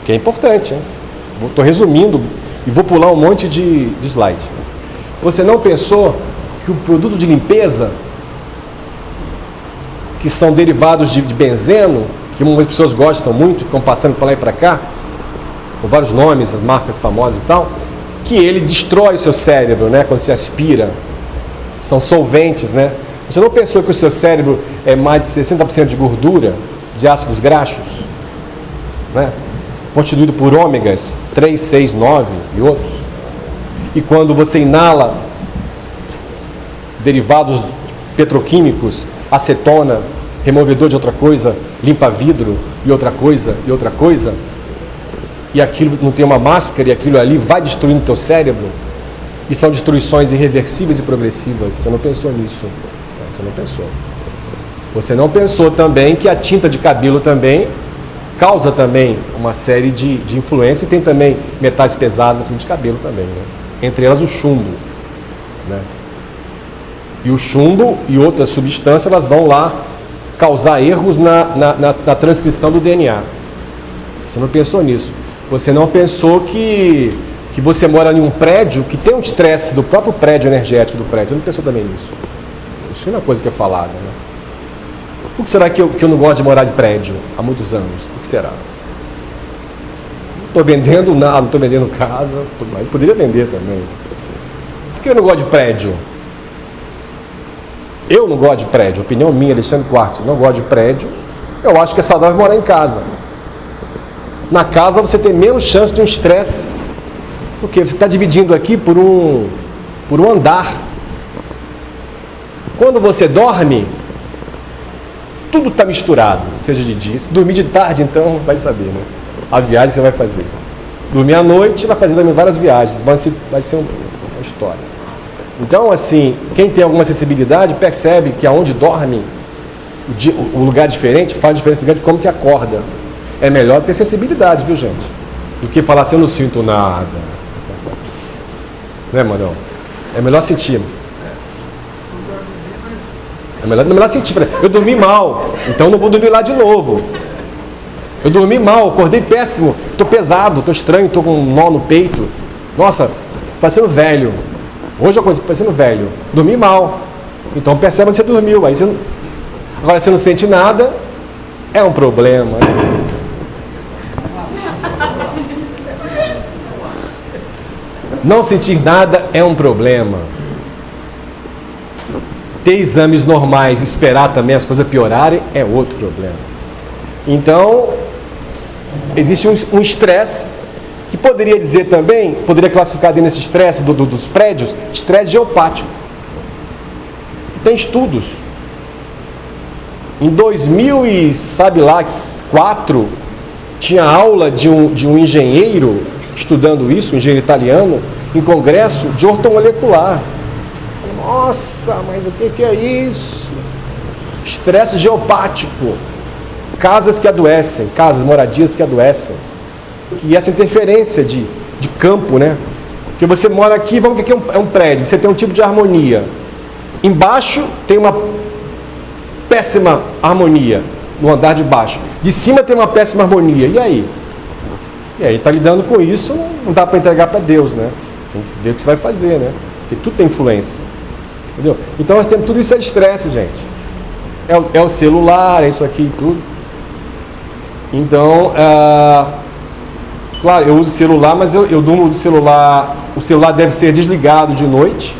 que é importante, hein? Estou resumindo e vou pular um monte de slide. Você não pensou que o produto de limpeza, que são derivados de benzeno, que muitas pessoas gostam muito, ficam passando para lá e para cá, com vários nomes, as marcas famosas e tal, que ele destrói o seu cérebro, né, quando se aspira. São solventes, né? Você não pensou que o seu cérebro é mais de 60% de gordura, de ácidos graxos, né? Constituído por ômegas 3, 6, 9 e outros? E quando você inala derivados petroquímicos, acetona, removedor de outra coisa, limpa vidro e outra coisa, e aquilo não tem uma máscara e aquilo ali vai destruindo o teu cérebro, e são destruições irreversíveis e progressivas. Você não pensou nisso. Você não pensou. Você não pensou também que a tinta de cabelo também causa também uma série de influência, e tem também metais pesados na tinta de cabelo também, né? Entre elas o chumbo, né? E o chumbo e outras substâncias, elas vão lá causar erros na transcrição do DNA. Você não pensou nisso. Você não pensou que você mora em um prédio que tem um estresse do próprio prédio energético do prédio. Você não pensou também nisso. Isso é uma coisa que é falada, né? Por que será que eu não gosto de morar em prédio há muitos anos? Por que será? Não estou vendendo nada, não estou vendendo casa, mas poderia vender também. Por que eu não gosto de prédio? Eu não gosto de prédio, opinião minha, Alexandre Quartzo, não gosto de prédio. Eu acho que é saudável morar em casa. Na casa você tem menos chance de um estresse, porque você está dividindo aqui por um andar. Quando você dorme, tudo está misturado, seja de dia. Se dormir de tarde, então, vai saber, né? A viagem você vai fazer. Dormir à noite, vai fazer também várias viagens, vai ser uma história. Então, assim, quem tem alguma sensibilidade percebe que aonde dorme, o lugar diferente, faz diferença grande como que acorda. É melhor ter sensibilidade, viu, gente? Do que falar assim, eu não sinto nada. Né, Marão? É melhor sentir. É melhor sentir. Eu dormi mal, então não vou dormir lá de novo. Eu dormi mal, acordei péssimo, estou pesado, estou estranho, estou com um nó no peito. Nossa, parecendo velho. Hoje eu acordei parecendo velho. Dormi mal. Então perceba que você dormiu. Aí você não... Agora você não sente nada, é um problema. Não sentir nada é um problema. Ter exames normais e esperar também as coisas piorarem é outro problema. Então, existe um estresse que poderia dizer também, poderia classificar dentro desse estresse dos prédios, estresse geopático. E tem estudos. Em 2004, tinha aula de um engenheiro estudando isso, um engenheiro italiano, em congresso de ortomolecular. Nossa, mas o que é isso? Estresse geopático. Casas que adoecem, moradias que adoecem. E essa interferência de campo, né? Porque você mora aqui, vamos ver que é um prédio, você tem um tipo de harmonia. Embaixo tem uma péssima harmonia, no andar de baixo. De cima tem uma péssima harmonia. E aí? E aí está lidando com isso, não dá para entregar para Deus, né? Tem que ver o que você vai fazer, né? Porque tudo tem influência. Entendeu? Então nós temos tudo isso é estresse, gente. É o celular, é isso aqui e tudo. Então, claro, eu uso celular, mas eu durmo do celular. O celular deve ser desligado de noite.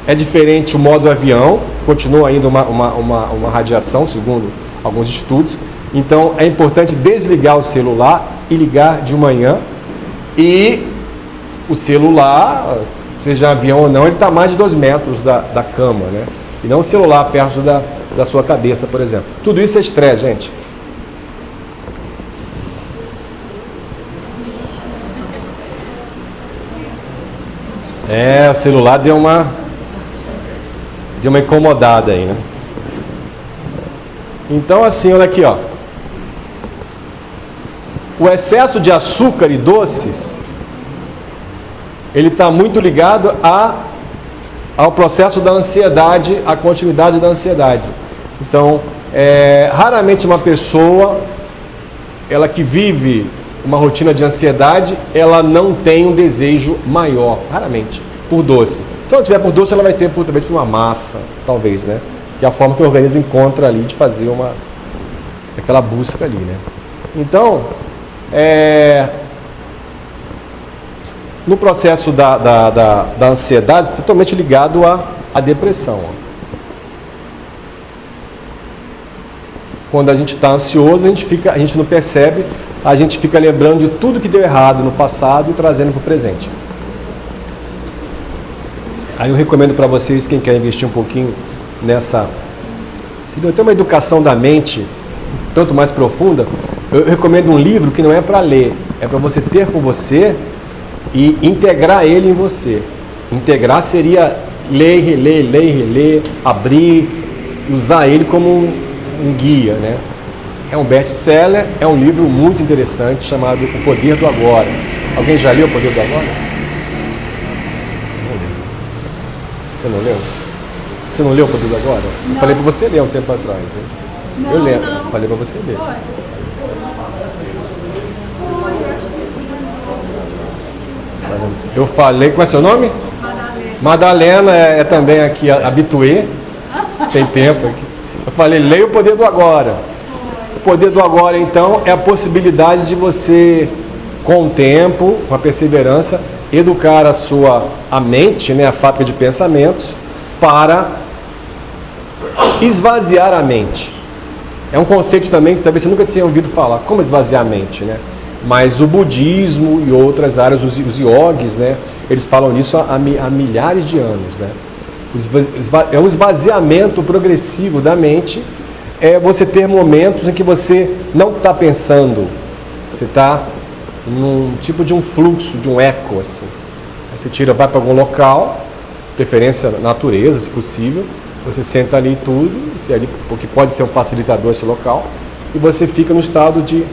É diferente o modo avião, continua ainda uma radiação, segundo alguns estudos. Então é importante desligar o celular e ligar de manhã. E o celular, seja avião ou não, ele está a mais de 2 metros da cama, né? E não o celular perto da sua cabeça, por exemplo. Tudo isso é estresse, gente. O celular deu uma incomodada aí, né? Então, assim, olha aqui, ó. O excesso de açúcar e doces, ele está muito ligado ao processo da ansiedade, à continuidade da ansiedade. Então, raramente uma pessoa, ela que vive uma rotina de ansiedade, ela não tem um desejo maior, raramente, por doce. Se ela não tiver por doce, ela vai ter talvez por uma massa, talvez, né? Que é a forma que o organismo encontra ali de fazer aquela busca ali, né? Então, no processo da ansiedade, totalmente ligado à depressão. Quando a gente está ansioso, a gente não percebe, a gente fica lembrando de tudo que deu errado no passado e trazendo para o presente. Aí eu recomendo para vocês, quem quer investir um pouquinho nessa... Se não tem uma educação da mente tanto mais profunda, eu recomendo um livro que não é para ler, é para você ter com você e integrar ele em você. Integrar seria ler, reler, abrir, usar ele como um guia, né? É um best-seller, é um livro muito interessante chamado O Poder do Agora. Alguém já leu O Poder do Agora? Você não leu? Você não leu o Poder do Agora? Não. Eu falei para você ler um tempo atrás. Hein? Não, eu lembro. Falei para você ler. Eu falei, qual é seu nome? Madalena é também aqui habituê. Tem tempo aqui. Eu falei, leia o Poder do Agora. O Poder do Agora, então, é a possibilidade de você, com o tempo, com a perseverança, educar a mente, né, a fábrica de pensamentos, para esvaziar a mente. É um conceito também que talvez você nunca tenha ouvido falar. Como esvaziar a mente, né? Mas o budismo e outras áreas, os yogis, né, eles falam nisso há milhares de anos, né? É um esvaziamento progressivo da mente, é você ter momentos em que você não está pensando, você está num tipo de um fluxo, de um eco, assim. Aí você vai para algum local, preferência natureza, se possível, você senta ali tudo, porque pode ser um facilitador esse local, e você fica no estado de,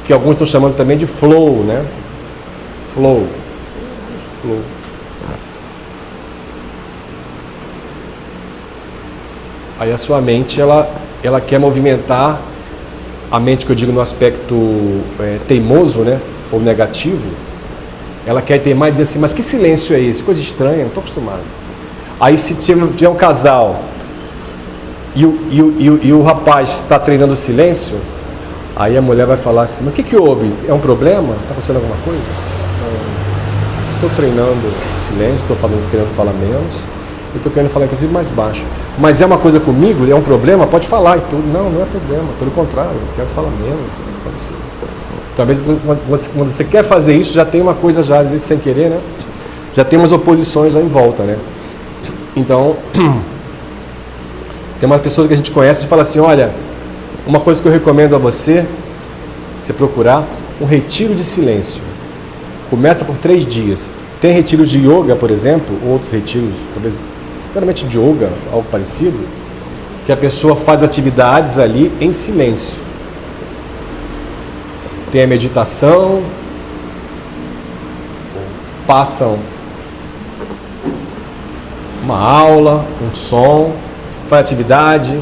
que alguns estão chamando também de flow, né? Flow. Aí a sua mente, ela quer movimentar, a mente que eu digo no aspecto teimoso, né? Ou negativo, ela quer ter mais e dizer assim, mas que silêncio é esse? Coisa estranha, não estou acostumado. Aí se tiver um casal e o rapaz está treinando o silêncio, aí a mulher vai falar assim, mas o que houve? É um problema? Está acontecendo alguma coisa? Estou treinando silêncio, estou querendo falar menos, eu estou querendo falar inclusive mais baixo. Mas é uma coisa comigo? É um problema? Pode falar e tudo. Não, não é problema, pelo contrário, eu quero falar menos, eu quero falar silêncio. Talvez quando você quer fazer isso, já tem uma coisa já, às vezes sem querer, né? Já tem umas oposições já em volta, né? Então, tem umas pessoas que a gente conhece que fala assim, olha, uma coisa que eu recomendo a você procurar um retiro de silêncio. Começa por 3 dias. Tem retiros de yoga, por exemplo, ou outros retiros, talvez, geralmente de yoga, algo parecido, que a pessoa faz atividades ali em silêncio. Tem a meditação, passam uma aula, um som, faz atividade,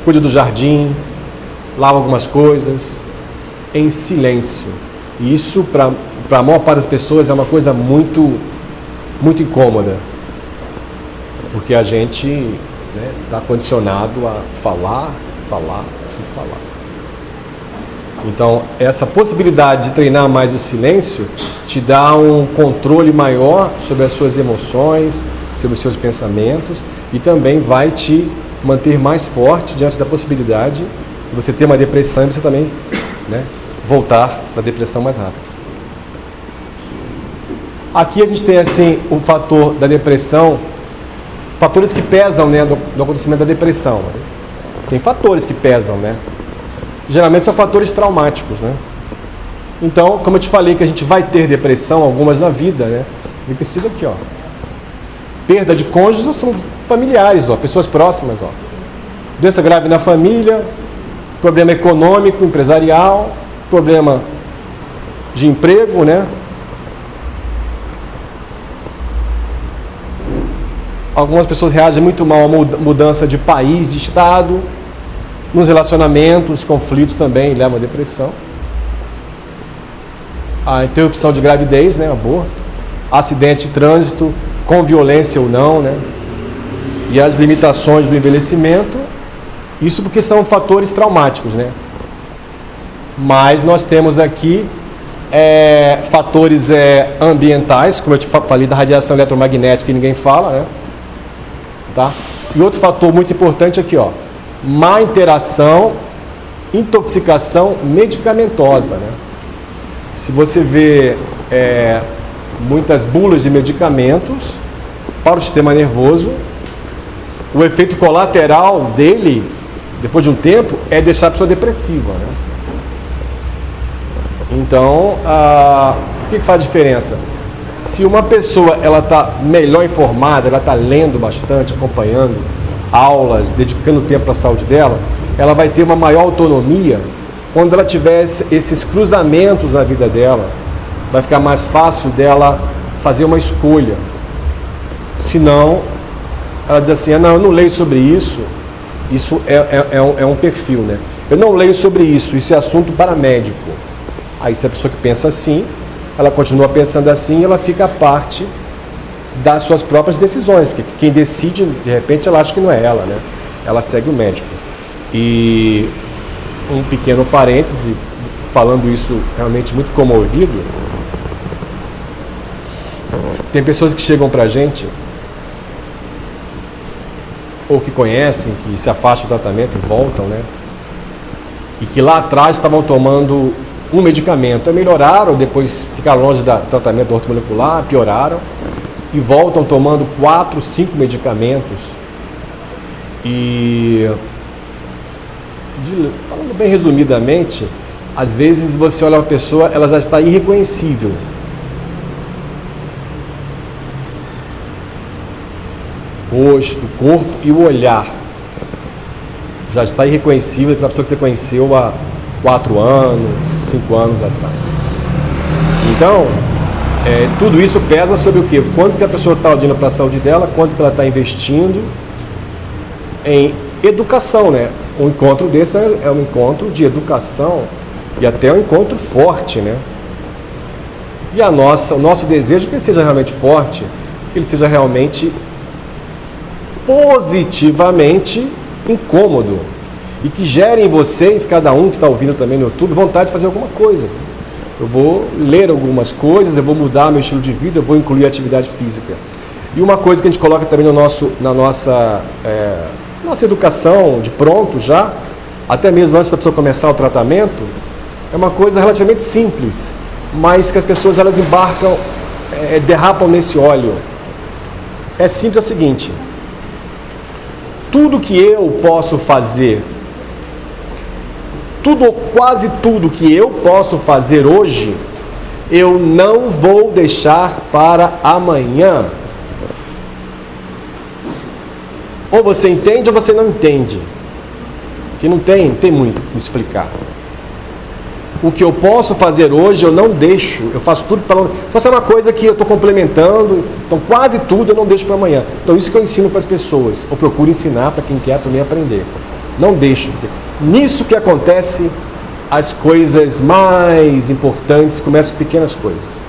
cuida do jardim, lava algumas coisas, em silêncio. E isso, para a maior parte das pessoas, é uma coisa muito, muito incômoda, porque a gente está condicionado a falar. Então, essa possibilidade de treinar mais o silêncio te dá um controle maior sobre as suas emoções, sobre os seus pensamentos, e também vai te manter mais forte diante da possibilidade de você ter uma depressão e você também, né, voltar da depressão mais rápido. Aqui a gente tem assim o fator da depressão, fatores que pesam, né, no acontecimento da depressão. Tem fatores que pesam, né? Geralmente são fatores traumáticos, né? Então, como eu te falei que a gente vai ter depressão, algumas na vida, né? Tem que ter sido aqui, ó. Perda de cônjuges são familiares, ó, pessoas próximas, ó. Doença grave na família, problema econômico, empresarial, problema de emprego, né? Algumas pessoas reagem muito mal à mudança de país, de estado. Nos relacionamentos, os conflitos também levam à depressão. A interrupção de gravidez, né, aborto, acidente de trânsito, com violência ou não, né, e as limitações do envelhecimento, isso porque são fatores traumáticos, né. Mas nós temos aqui fatores ambientais, como eu te falei da radiação eletromagnética que ninguém fala, né, tá? E outro fator muito importante aqui, ó, má interação, intoxicação medicamentosa, né? Se você vê muitas bulas de medicamentos para o sistema nervoso, o efeito colateral dele, depois de um tempo, é deixar a pessoa depressiva, né? Então, o que faz diferença? Se uma pessoa está melhor informada, ela está lendo bastante, acompanhando aulas, dedicando tempo para a saúde dela, ela vai ter uma maior autonomia quando ela tiver esses cruzamentos na vida dela. Vai ficar mais fácil dela fazer uma escolha. Senão, ela diz assim, não, eu não leio sobre isso, isso é um perfil, né? Eu não leio sobre isso, isso é assunto para médico. Aí se a pessoa que pensa assim, ela continua pensando assim, ela fica a parte das suas próprias decisões, porque quem decide, de repente, ela acha que não é ela, né? Ela segue o médico. E um pequeno parêntese, falando isso realmente muito comovido, tem pessoas que chegam pra gente, ou que conhecem, que se afastam do tratamento e voltam, né? E que lá atrás estavam tomando um medicamento, melhoraram, depois ficaram longe do tratamento ortomolecular, pioraram, e voltam tomando 4, 5 medicamentos. E, falando bem resumidamente, às vezes você olha a pessoa, ela já está irreconhecível. O rosto, o corpo e o olhar já está irreconhecível daquela pessoa que você conheceu há 4 anos, 5 anos atrás. Então, tudo isso pesa sobre o quê? Quanto que a pessoa está olhando para a saúde dela, quanto que ela está investindo em educação, né? Um encontro desse é um encontro de educação e até um encontro forte, né? E o nosso desejo é que ele seja realmente forte, que ele seja realmente positivamente incômodo e que gere em vocês, cada um que está ouvindo também no YouTube, vontade de fazer alguma coisa. Eu vou ler algumas coisas, eu vou mudar meu estilo de vida, eu vou incluir atividade física. E uma coisa que a gente coloca também na nossa educação de pronto já, até mesmo antes da pessoa começar o tratamento, é uma coisa relativamente simples, mas que as pessoas elas embarcam, derrapam nesse óleo. É simples, é o seguinte: tudo que eu posso fazer, tudo ou quase tudo que eu posso fazer hoje, eu não vou deixar para amanhã. Ou você entende ou você não entende. Que não tem muito o que explicar. O que eu posso fazer hoje, eu não deixo. Eu faço tudo para amanhã. Só se é uma coisa que eu estou complementando, então quase tudo eu não deixo para amanhã. Então isso que eu ensino para as pessoas, ou procuro ensinar para quem quer também aprender. Não deixo. Nisso que acontece as coisas mais importantes, começam com pequenas coisas.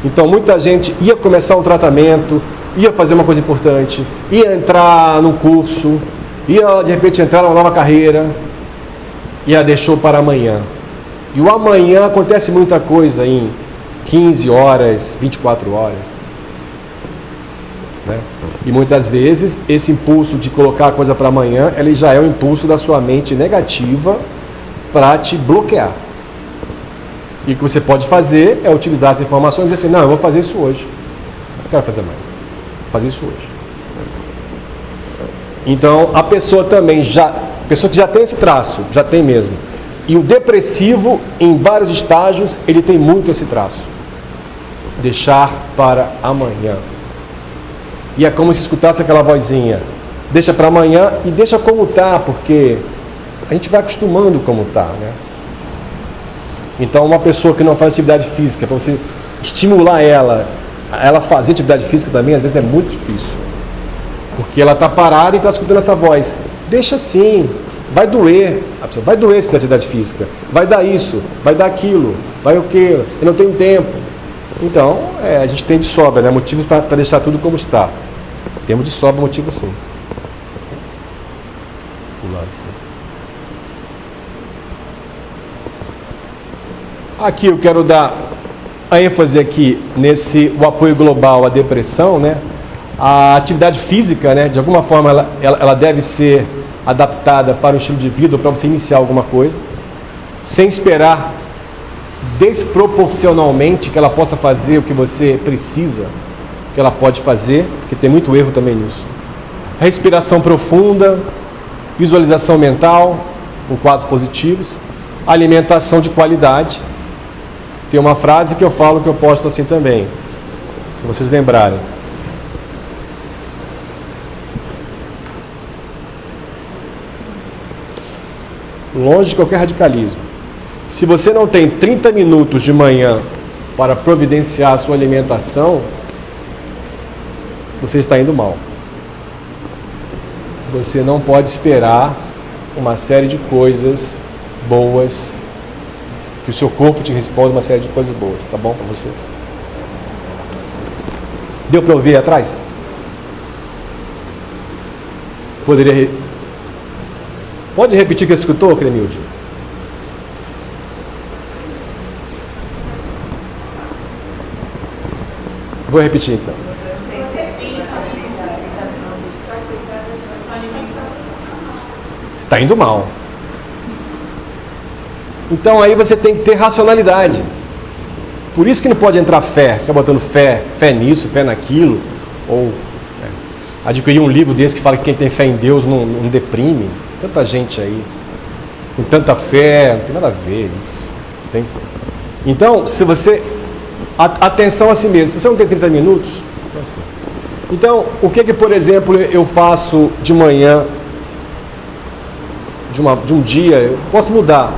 Então muita gente ia começar um tratamento, ia fazer uma coisa importante, ia entrar num curso, ia de repente entrar numa nova carreira, e a deixou para amanhã. E o amanhã acontece muita coisa em 15 horas, 24 horas. Né? E muitas vezes esse impulso de colocar a coisa para amanhã, ele já é o impulso da sua mente negativa para te bloquear. E o que você pode fazer é utilizar as informações e dizer assim, não, eu vou fazer isso hoje. Não quero fazer amanhã. Vou fazer isso hoje. Então, a pessoa também pessoa que já tem esse traço, já tem mesmo. E o depressivo, em vários estágios, ele tem muito esse traço. Deixar para amanhã. E é como se escutasse aquela vozinha. Deixa para amanhã e deixa como está, porque a gente vai acostumando como está, né? Então, uma pessoa que não faz atividade física, para você estimular ela fazer atividade física também, às vezes é muito difícil. Porque ela está parada e está escutando essa voz. Deixa assim, vai doer. A pessoa vai doer se fizer atividade física. Vai dar isso, vai dar aquilo, vai o quê? Eu não tenho tempo. Então, a gente tem de sobra, né? Motivos para deixar tudo como está. Temos de sobra motivo sim. Aqui eu quero dar a ênfase aqui o apoio global à depressão, né? A atividade física, né? De alguma forma ela deve ser adaptada para o estilo de vida ou para você iniciar alguma coisa, sem esperar desproporcionalmente que ela possa fazer o que você precisa, que ela pode fazer, porque tem muito erro também nisso. Respiração profunda, visualização mental, com quadros positivos, alimentação de qualidade. Tem uma frase que eu falo que eu posto assim também, para vocês lembrarem. Longe de qualquer radicalismo. Se você não tem 30 minutos de manhã para providenciar a sua alimentação, você está indo mal. você não pode esperar uma série de coisas boas, que o seu corpo te responda uma série de coisas boas, tá bom para você? Deu para ouvir atrás? Pode repetir o que você escutou, Cremilde? Vou repetir então. Você está indo mal. Então aí você tem que ter racionalidade. Por isso que não pode entrar fé, ficar botando fé nisso, fé naquilo, ou adquirir um livro desse que fala que quem tem fé em Deus não deprime. Tem tanta gente aí com tanta fé, não tem nada a ver isso. Entende? Então, se você... Atenção a si mesmo. Se você não tem 30 minutos, então assim. Então, o que, por exemplo, eu faço de manhã, de um dia, eu posso mudar,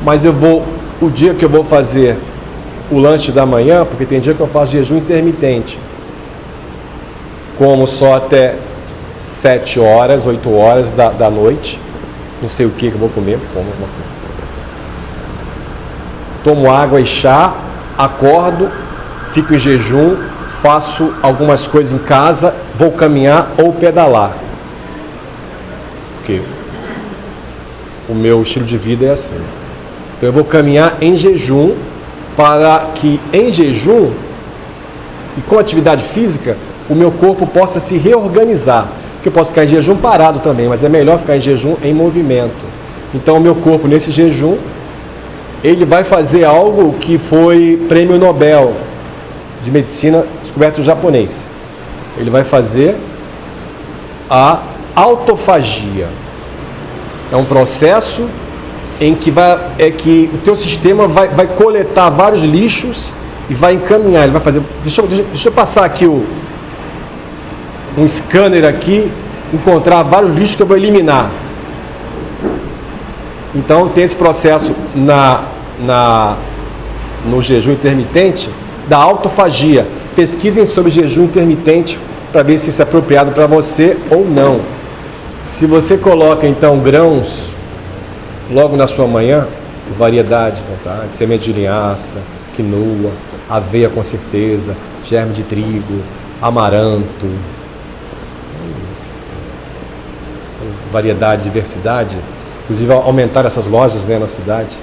mas o dia que eu vou fazer o lanche da manhã, porque tem dia que eu faço jejum intermitente, como só até 7 horas, 8 horas da noite, não sei o que eu vou comer, como alguma coisa. Tomo água e chá, acordo, fico em jejum, faço algumas coisas em casa, vou caminhar ou pedalar. Porque o meu estilo de vida é assim. Então eu vou caminhar em jejum, para que em jejum e com atividade física o meu corpo possa se reorganizar. Porque eu posso ficar em jejum parado também, mas é melhor ficar em jejum em movimento. Então o meu corpo nesse jejum, ele vai fazer algo que foi prêmio Nobel de medicina descoberto no japonês. Ele vai fazer a autofagia. É um processo em que que o teu sistema vai coletar vários lixos e vai encaminhar. Ele vai fazer. Deixa eu passar aqui um scanner aqui, encontrar vários lixos que eu vou eliminar. Então tem esse processo no jejum intermitente da autofagia. Pesquisem sobre jejum intermitente para ver se isso é apropriado para você ou não. Se você coloca então grãos logo na sua manhã, variedade, vontade, semente de linhaça, quinoa, aveia com certeza, germe de trigo, amaranto, essa variedade, diversidade, inclusive aumentar essas lojas, né, na cidade.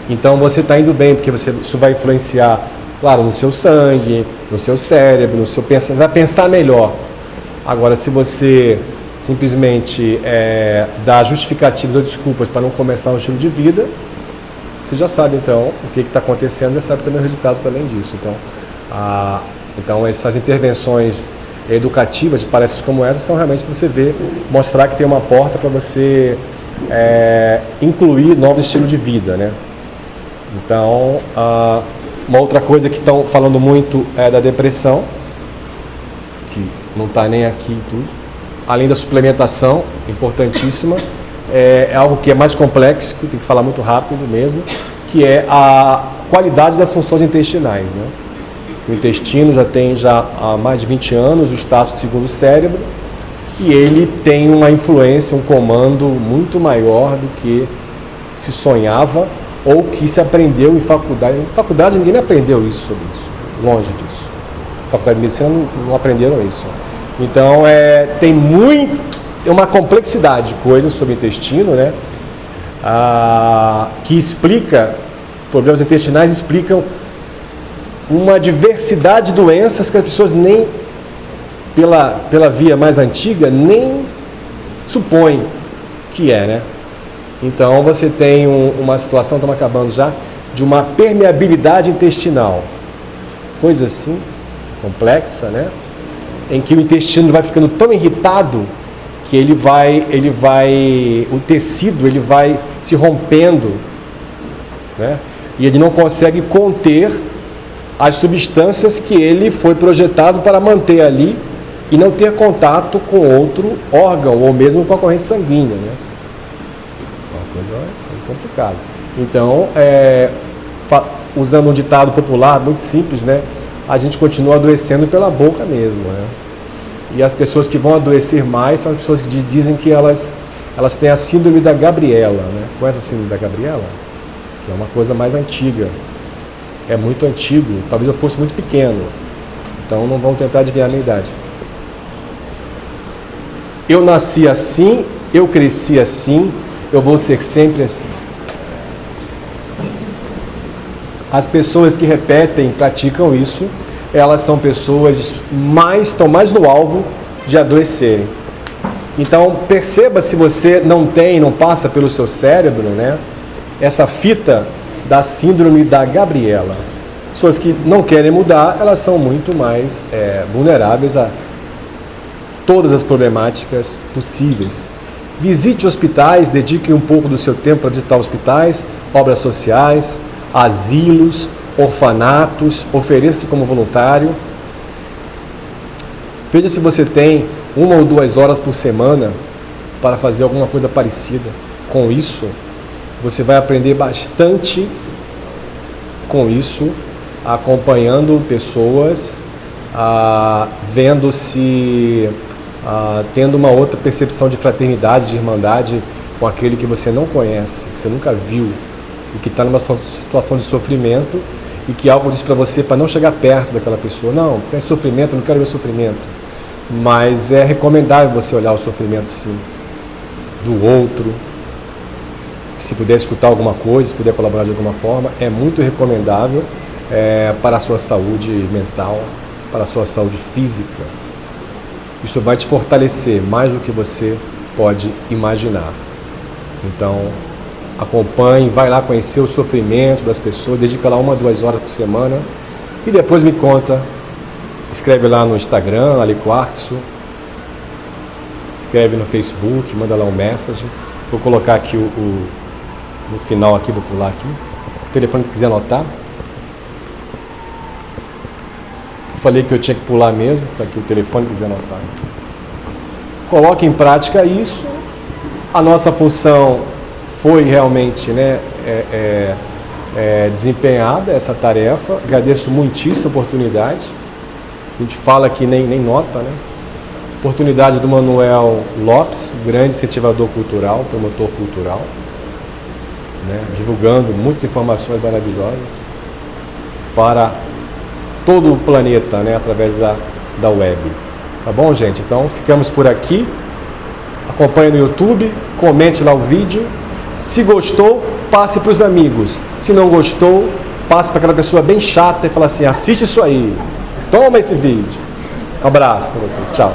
Então você está indo bem, porque isso vai influenciar, claro, no seu sangue, no seu cérebro, no seu pensamento, você vai pensar melhor. Agora, se você simplesmente dá justificativas ou desculpas para não começar um estilo de vida, você já sabe então o que está acontecendo, já sabe também o resultado também disso. Então essas intervenções educativas de palestras como essa são realmente para você ver, mostrar que tem uma porta para você incluir novos estilos de vida, né? Então, uma outra coisa que estão falando muito é da depressão, que não está nem aqui e tudo. Além da suplementação, importantíssima, é algo que é mais complexo, tem que falar muito rápido mesmo, que é a qualidade das funções intestinais, né? O intestino já tem há mais de 20 anos o status de segundo cérebro, e ele tem uma influência, um comando muito maior do que se sonhava ou que se aprendeu em faculdade. Em faculdade ninguém aprendeu isso sobre isso, longe disso. Na faculdade de medicina não aprenderam isso. Então tem uma complexidade de coisas sobre o intestino, né? Que explica, problemas intestinais explicam uma diversidade de doenças que as pessoas nem, pela via mais antiga, nem supõem que né? Então você tem uma situação, estamos acabando já, de uma permeabilidade intestinal. Coisa assim, complexa, né? Em que o intestino vai ficando tão irritado que o tecido ele vai se rompendo, né? E ele não consegue conter as substâncias que ele foi projetado para manter ali e não ter contato com outro órgão ou mesmo com a corrente sanguínea, né? Uma coisa complicada. Então, usando um ditado popular muito simples, né? A gente continua adoecendo pela boca mesmo, né? E as pessoas que vão adoecer mais são as pessoas que dizem que elas têm a síndrome da Gabriela, né? Conhece a síndrome da Gabriela? Que é uma coisa mais antiga. É muito antigo, talvez eu fosse muito pequeno. Então não vão tentar adivinhar a minha idade. Eu nasci assim, eu cresci assim, eu vou ser sempre assim. As pessoas que repetem, praticam isso, elas são pessoas estão mais no alvo de adoecerem. Então perceba se você não passa pelo seu cérebro, né, essa fita da síndrome da Gabriela. Pessoas que não querem mudar, elas são muito mais vulneráveis a todas as problemáticas possíveis. Visite hospitais, dedique um pouco do seu tempo para visitar hospitais, obras sociais, asilos, orfanatos, ofereça-se como voluntário. Veja se você tem 1 ou 2 horas por semana para fazer alguma coisa parecida. Com isso, você vai aprender bastante com isso, acompanhando pessoas, vendo-se, tendo uma outra percepção de fraternidade, de irmandade com aquele que você não conhece, que você nunca viu, e que está numa situação de sofrimento, e que algo diz para você para não chegar perto daquela pessoa. Não, tem sofrimento, não quero ver sofrimento. Mas é recomendável você olhar o sofrimento, sim, do outro. Se puder escutar alguma coisa, se puder colaborar de alguma forma, é muito recomendável para a sua saúde mental, para a sua saúde física. Isso vai te fortalecer mais do que você pode imaginar. Então, acompanhe, vai lá conhecer o sofrimento das pessoas, dedica lá 1 ou 2 horas por semana e depois me conta. Escreve lá no Instagram, Ali Quartzo, escreve no Facebook, manda lá um message. Vou colocar aqui no final aqui, vou pular aqui. O telefone que quiser anotar. Falei que eu tinha que pular mesmo, tá aqui o telefone que quiser anotar. Coloque em prática isso. A nossa função foi realmente, né, desempenhada essa tarefa. Agradeço muitíssimo a oportunidade. A gente fala aqui nem nota, né? Oportunidade do Manuel Lopes, grande incentivador cultural, promotor cultural, né? Divulgando muitas informações maravilhosas para todo o planeta, né? Através da web. Tá bom, gente? Então ficamos por aqui. Acompanhe no YouTube, comente lá o vídeo. Se gostou, passe para os amigos. Se não gostou, passe para aquela pessoa bem chata e fala assim: assiste isso aí, toma esse vídeo. Um abraço para você, tchau.